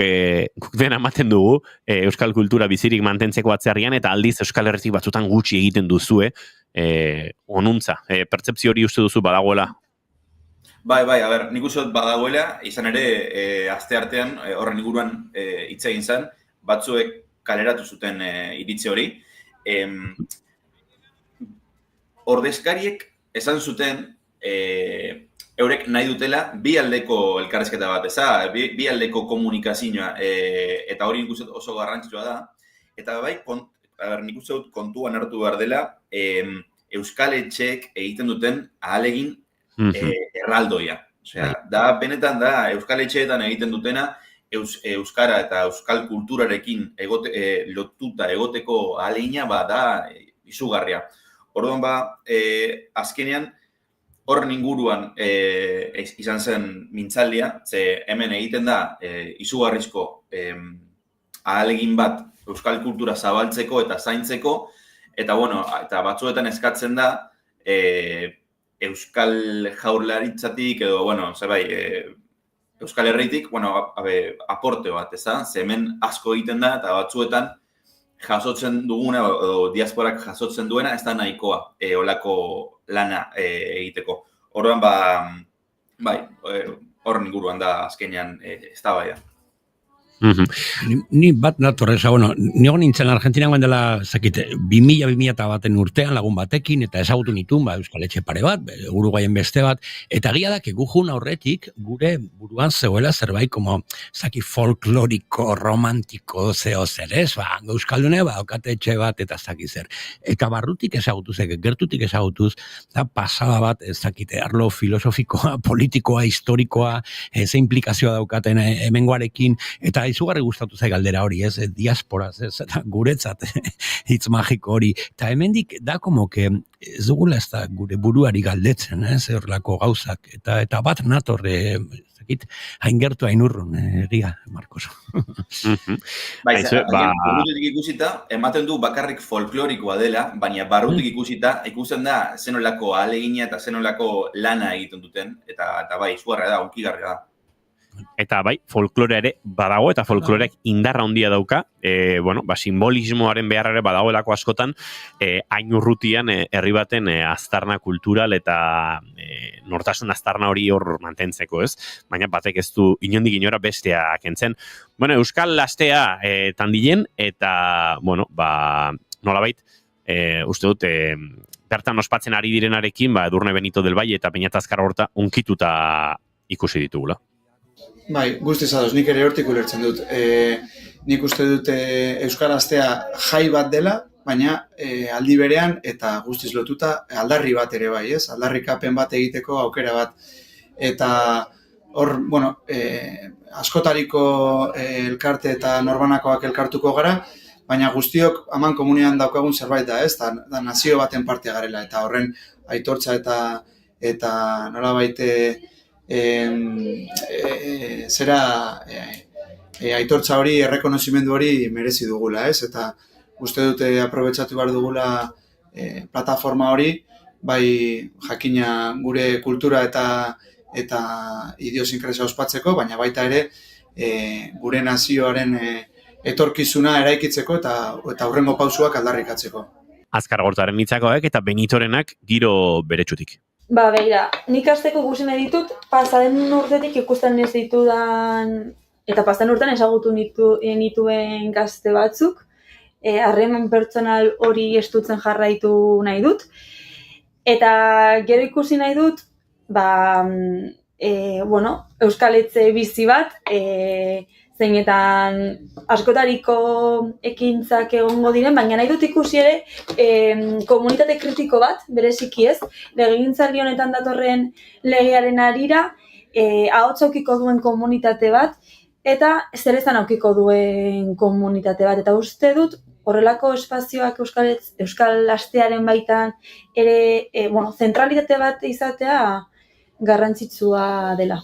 dena ematen dugu euskal kultura bizirik mantentzeko atzerrian, eta aldiz euskal herritik batzutan gutxi egiten duzue onuntza. Pertzepzio hori uste duzu badagoela? Bai, nik uste dut badagoela, izan ere, aste artean, horren inguruan hitz egin zen, batzuek kaleratu zuten iritzi hori. Ordezkariek esan zuten, eurek nahi dutela bi aldeko elkarrezketa bat, bi aldeko komunikazioa, eta hori nik uste oso garrantzitsua da. Eta bai, nik uste dut kontuan hartu behar dela, Euskal Etxeek egiten duten ahalegin erraldoia. Osea, benetan da Euskal Etxeetan egiten dutena, Euskara eta Euskal kulturarekin lotuta egoteko ahalegina da izugarria. Orduan azkenean, horren inguruan izan zen mintzaldia, ze hemen egiten da izugarrizko ahalegin bat euskal kultura zabaltzeko eta zaintzeko, eta eta batzuetan eskatzen da euskal jaurlaritzatik edo, euskal herritik, aporte bat, ze hemen asko egiten da, eta batzuetan jasotzen duguna, o diasporak jasotzen duena, ez da nahikoa olako lana egiteko. Orduan, horren inguruan da azkenean eztabaida. Ni bat natorrez, ni hon nintzen Argentinan guen dela, 2000-2001 urtean lagun batekin, eta ezagutu nituen, Euskal Etxe pare bat, Uruguayen beste bat, eta egia da, gujun aurretik, gure buruan zegoela zerbait, folkloriko, romantiko, zeo zer, ez? Euskaldune, okate etxe bat, eta zaki zer. Eta barrutik ezagutuz, gertutik ezagutuz, da pasada bat, ezakite, arlo filosofikoa, politikoa, historikoa, ze implikazioa daukaten hemengoarekin, eta izugarri gustatu zai galdera hori, ez, diasporaz, ez, eta guretzat hitz magiko hori, eta hemendik da komoke ez dugula ez da gure buruari galdetzen, ez, horrelako gauzak, eta bat natorre, hain gertu hain urrun, egia, Marcos. Barrutik ikusita, ematen du bakarrik folklorikoa dela, baina barrutik ikusita, ikusten da zenolako ahalegina eta zenolako lana egiten duten, eta izugarria da, onkigarria da. Eta folklore ere badago, eta folkloreak indarra handia dauka, simbolismoaren beharrare badagoelako askotan, hain urrutian herri baten aztarna kultural eta nortasun aztarna hori hor mantentzeko, ez? Baina batek ez du inondik inora bestea kentzen. Euskal Astea tandilen, eta, nolabait, uste dut, bertan ospatzen ari direnarekin, Edurne Benito del Valle eta Peñata Azkar Horta unkituta ikusi ditugula. Bai, guztiz ados, nik ere hortik ulertzen dut. Nik uste dut Euskal Astea jai bat dela, baina aldi berean eta guztiz lotuta aldarri bat ere bai, ez? Aldarrikapen bat egiteko aukera bat. Eta hor, askotariko elkarte eta norbanakoak elkartuko gara, baina guztiok haman komunian daukagun zerbait da, ez? Da nazio baten partea garela, eta horren aitortza eta nolabait aitortza hori, errekonozimendu hori merezi dugula, ez? Eta uste dute aprobetxatu behar dugula plataforma hori, bai jakina gure kultura eta idiosinkresia ospatzeko, baina baita ere gure nazioaren etorkizuna eraikitzeko eta hurrengo pausuak aldarrikatzeko. Azkar Hortaren hitzakoak eta Benitorenak giro beretsutik. Begira, nik hasteko ikusi nahi ditut, pasaden urtetik ikusten ez ditudan, eta pasaden urtean ezagutu nituen gazte batzuk, harreman pertsonal hori estutzen jarraitu nahi dut, eta gero ikusi nahi dut, Euskal Etxe bizi bat, zeinetan askotariko ekintzak egongo diren, baina nahi dut ikusi ere komunitate kritiko bat, bereziki ez, legegintzaldi honetan datorren legearen harira, ahots aukiko duen komunitate bat, eta zerezan aukiko duen komunitate bat. Eta uste dut, horrelako espazioak Euskal Astearen baitan ere, zentralitate bat izatea garrantzitsua dela.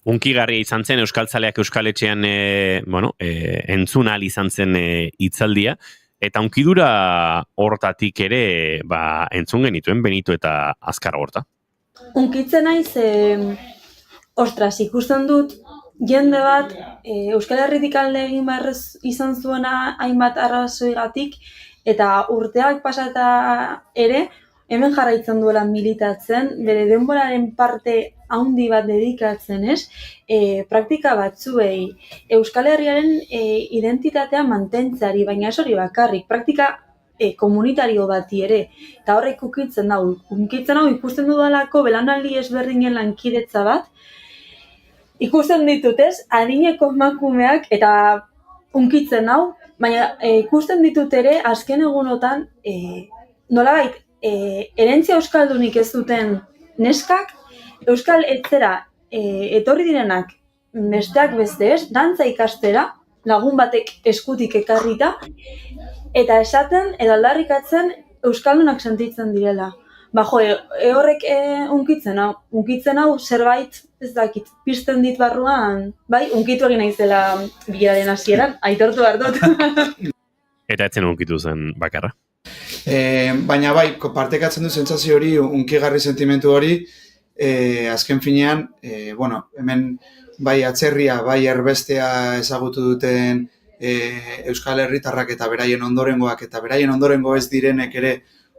Unkigarria izan zen Euskaltzaleak Euskal Etxean entzun ahal izan zen hitzaldia, eta unkidura hortatik ere entzun genituen Benito eta Azkar Horta. Unkitzen naiz, ikusten dut, jende bat Euskal Herritik alde egin behar izan zuena hainbat arrazoigatik, eta urteak pasata ere, hemen jarraitzen duela militatzen, bere denboraren parte handi bat dedikatzen, ez? Praktika batzuei Euskal Herriaren identitatea mantentzari, baina ez hori bakarrik. Praktika komunitario bati ere, eta horrek ukitzen hau ikusten dudalako belaunaldi ezberdinen lankidetza bat, ikusten ditut ez, adineko emakumeak eta unkitzen hau, baina ikusten ditut ere azken egunotan nolabait herentzia euskaldunik ez duten neskak, euskal etzera etorri direnak besteak beste ez, dantza ikastera, lagun batek eskutik ekarrita, eta esaten edo aldarrikatzen euskaldunak sentitzen direla. Horrek unkitzen hau zerbait, ez dakit, pizten dit barruan, bai, unkitu egin naizela bileraren hasieran, aitortu behar dut. Eta etzen unkitu zen bakarra. Baina bai, partekatzen du sentsazio hori, unkigarri sentimentu hori, azken finean, hemen bai atzerria, bai erbestea ezagutu duten Euskal Herritarrak eta beraien ondorengoak eta beraien ondorengo ez direnek ere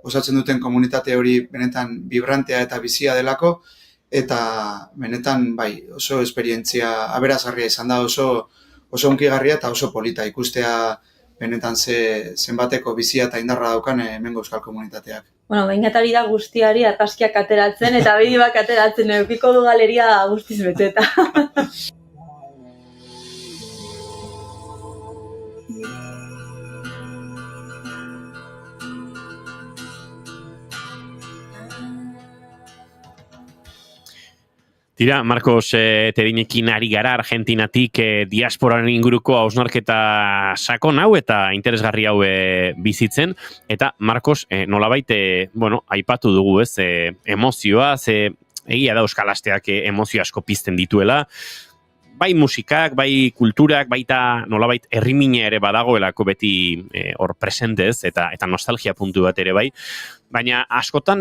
osatzen duten komunitate hori benetan vibrantea eta bizia delako, eta benetan bai oso esperientzia aberasgarria izan da, oso unkigarria eta oso polita ikustea benetan zenbateko bizia eta indarra daukan hemengo euskal komunitateak. Behinatari da guztiari argazkiak ateratzen eta bideoak ateratzen, edukiko du galeria guztiz beteta. Tira, Marcos Terinekin ari gara Argentinatik diasporaren inguruko hausnarketa sakon hau eta interesgarri hau bizitzen. Eta Marcos, nolabait, aipatu dugu ez, emozioa, egia da euskal asteak emozio asko pizten dituela. Bai musikak, bai kulturak, baita nolabait herrimina ere badagoelako beti hor presentez eta nostalgia puntu bat ere bai. Baina askotan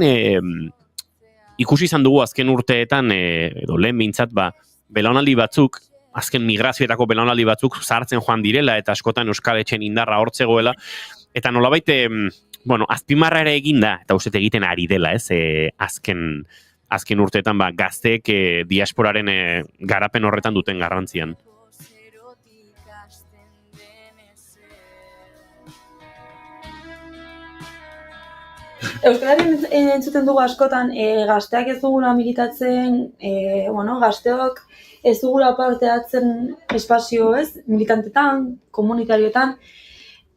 ikusi izan dugu azken urteetan, edo lehen behintzat, belaunaldi batzuk, azken migrazioetako belaunaldi batzuk zahartzen joan direla eta askotan euskal etxen indarra hortzegoela, eta nolabait, azpimarra ere eginda, eta uste egiten ari dela, ez, azken urteetan gazteek diasporaren garapen horretan duten garrantzian. Euskararen entzuten dugu askotan, gazteak ez dugula militatzen, gazteok ez dugula parte hartzen espazio ez, militantetan, komunitarioetan,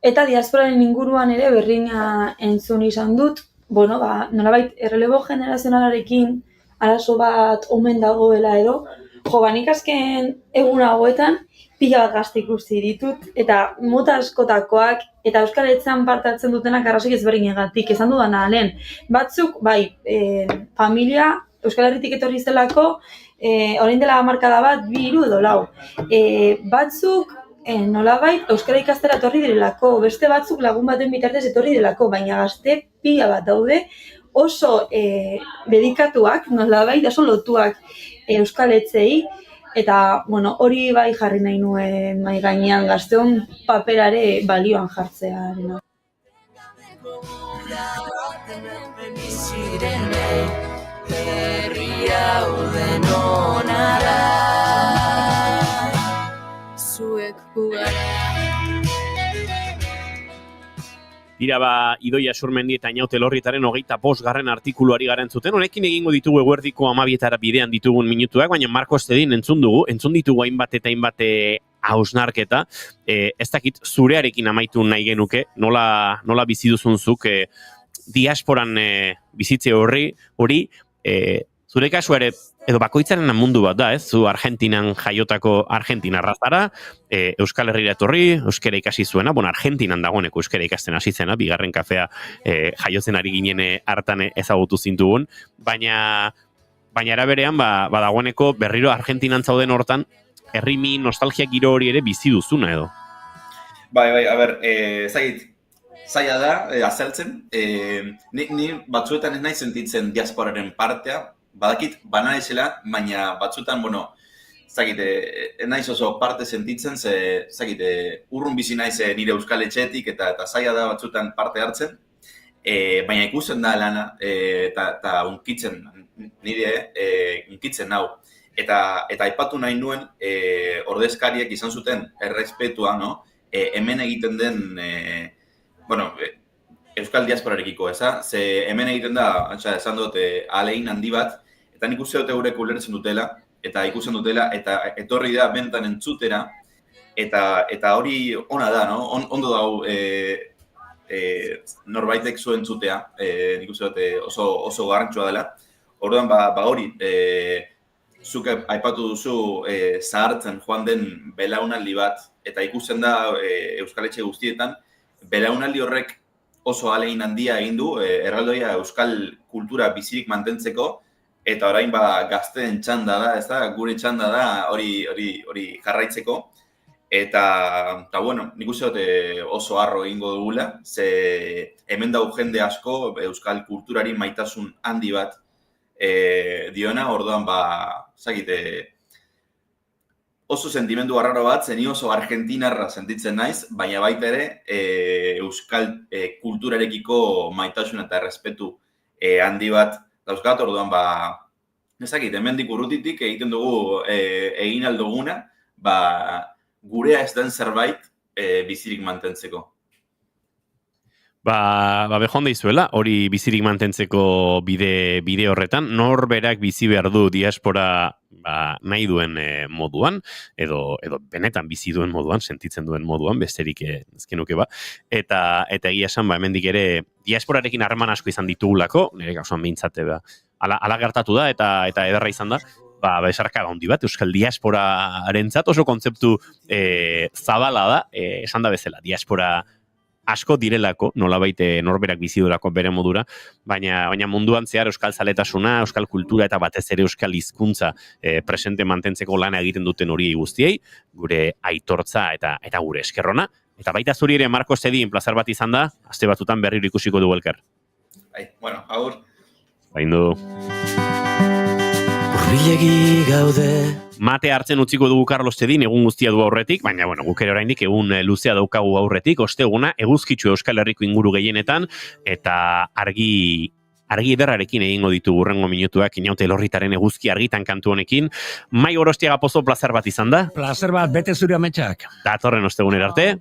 eta diasporaren inguruan ere berdina entzun izan dut, nolabait errelebo generazionalarekin arazo bat omen dagoela edo, nik azken egun hauetan pila bat gazte ikusi ditut, eta mota askotakoak, eta Euskal Etxean parte hartzen dutenak arrazoik ezberdinagatik, esan dudana lehen. Batzuk, familia Euskal Herritik etorri zelako, orain dela hamarkada bat, 2, 3 edo 4. Batzuk, nolabait, Euskara ikastera etorri direlako, beste batzuk lagun baten bitartez etorri direlako, baina gazte pila bat daude, oso dedikatuak, nolabait, oso lotuak Euskal Etxei, eta, hori bai jarri nahi nuen mai gainean gazteon paperare balioan jartzearena. Dira Idoia Surmendi eta Inaute Lorritaren 25. artikuluari garen zuten. Honekin egingo ditugu eguerdiko 12 bidean ditugun minutuak, baina Marcos Tedin entzun ditugu hainbat eta hainbat hausnarketa. Ez dakit zurearekin amaitu nahi genuke, nola bizi duzun zuk diasporan bizitze hori, zure kasu ere, edo bakoitzaren mundu bat da, ez? Zu Argentinan jaiotako Argentinarra zara, Euskal Herrira etorri, euskara ikasi zuena, Argentinan dagoeneko euskara ikasten hasi zena, bigarren kafea jaiotzen ari ginen hartan ezagutu zintugun, baina eraberean badagoeneko berriro Argentinan zauden hortan, herrimi nostalgia giro hori ere bizi duzuna edo. Bai, zaila da, azaltzen, ni batzuetan ez nahi sentitzen diasporaren partea, badakit banaizela, baina batzuetan, ez naiz oso parte sentitzen, urrun bizi naiz nire Euskal Etxetik eta zaila da batzuetan parte hartzen, baina ikusten da lana eta unkitzen nau. Eta aipatu nahi nuen ordezkariek izan zuten errespetua, hemen egiten den, euskal diasporarekiko, eza? Ze hemen egiten da, esan dut, ahalegin handi bat, eta nik uste dute gurek ulertzen dutela, eta ikusten dutela, eta etorri da bentan entzutera, eta hori ona da, no? Ondo dau norbaitek zuen entzutea, nik uste dute oso garrantzua dela. Orduan, hori, zuk aipatu duzu zahartzen joan den belaunaldi bat, eta ikusten da Euskal Etxe guztietan, belaunaldi horrek oso ahalegin handia egin du, erraldoia euskal kultura bizirik mantentzeko, eta orain gazteen txanda da, ez da, gure txanda da hori jarraitzeko. Eta bueno, nik uste dut oso harro egingo dugula, ze hemen dau jende asko euskal kulturari maitasun handi bat diona, orduan zakite, oso sentimendu arraro bat, zeni oso argentinarra sentitzen naiz, baina baita ere euskal kulturarekiko maitasun eta errespetu handi bat dauzkat, orduan ezakit, hemendik urrutitik egiten dugu egin alduguna, gurea ez den zerbait bizirik mantentzeko. Bejonda izuela, hori bizirik mantentzeko bide horretan, norberak bizi behar du diaspora nahi duen moduan, edo benetan bizi duen moduan, sentitzen duen moduan, besterik ezkenuke eta egia esan, hemendik ere diasporarekin harreman asko izan ditugulako, nire kasuan behintzate ala gertatu da, eta ederra izan da, besarka handi bat, euskal diasporarentzat oso kontzeptu zabala da, esan da bezala, diaspora asko direlako, nolabait norberak bizi durako bere modura, baina munduan zehar euskal zaletasuna, euskal kultura eta batez ere euskal hizkuntza presente mantentzeko lana egiten duten horiei guztiei, gure aitortza eta gure eskerrona. Eta baita zuri ere Marko Zedin plazar bat izan da, aste batutan berriro ikusiko dugu elkar. Bueno, agur. Baindu. Urbilegi gaude. Mate hartzen utziko dugu Carlos Zedin egun guztia du aurretik, baina guk ere oraindik egun luzea daukagu aurretik, osteguna eguzkitsu Euskal Herriko inguru gehienetan, eta argi ederrarekin egingo ditugu hurrengo minutuak Inaute Elorritaren eguzki argitan kantu honekin. Mai Gorostiaga Pozo plazar bat izan da. Plazer bat, bete zure ametsak. Datorren ostegunera arte.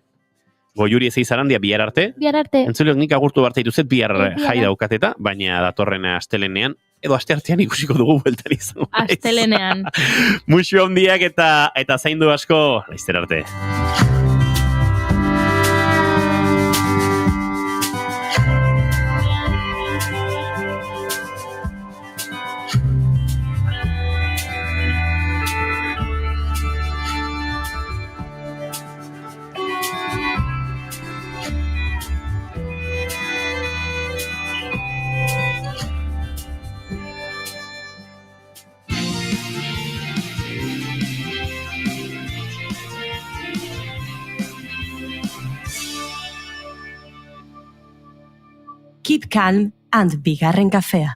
Goiuri Ezeizarandia bihar arte. Bihar arte. Entzuleok nik agurtu barte dituzet bihar jai daukateta, baina datorren astelenean edo asteartean ikusiko dugu bueltan izango. Astelenean. Muxu handiak eta zaindu asko, laizter arte. Keep calm and bigarren kafea.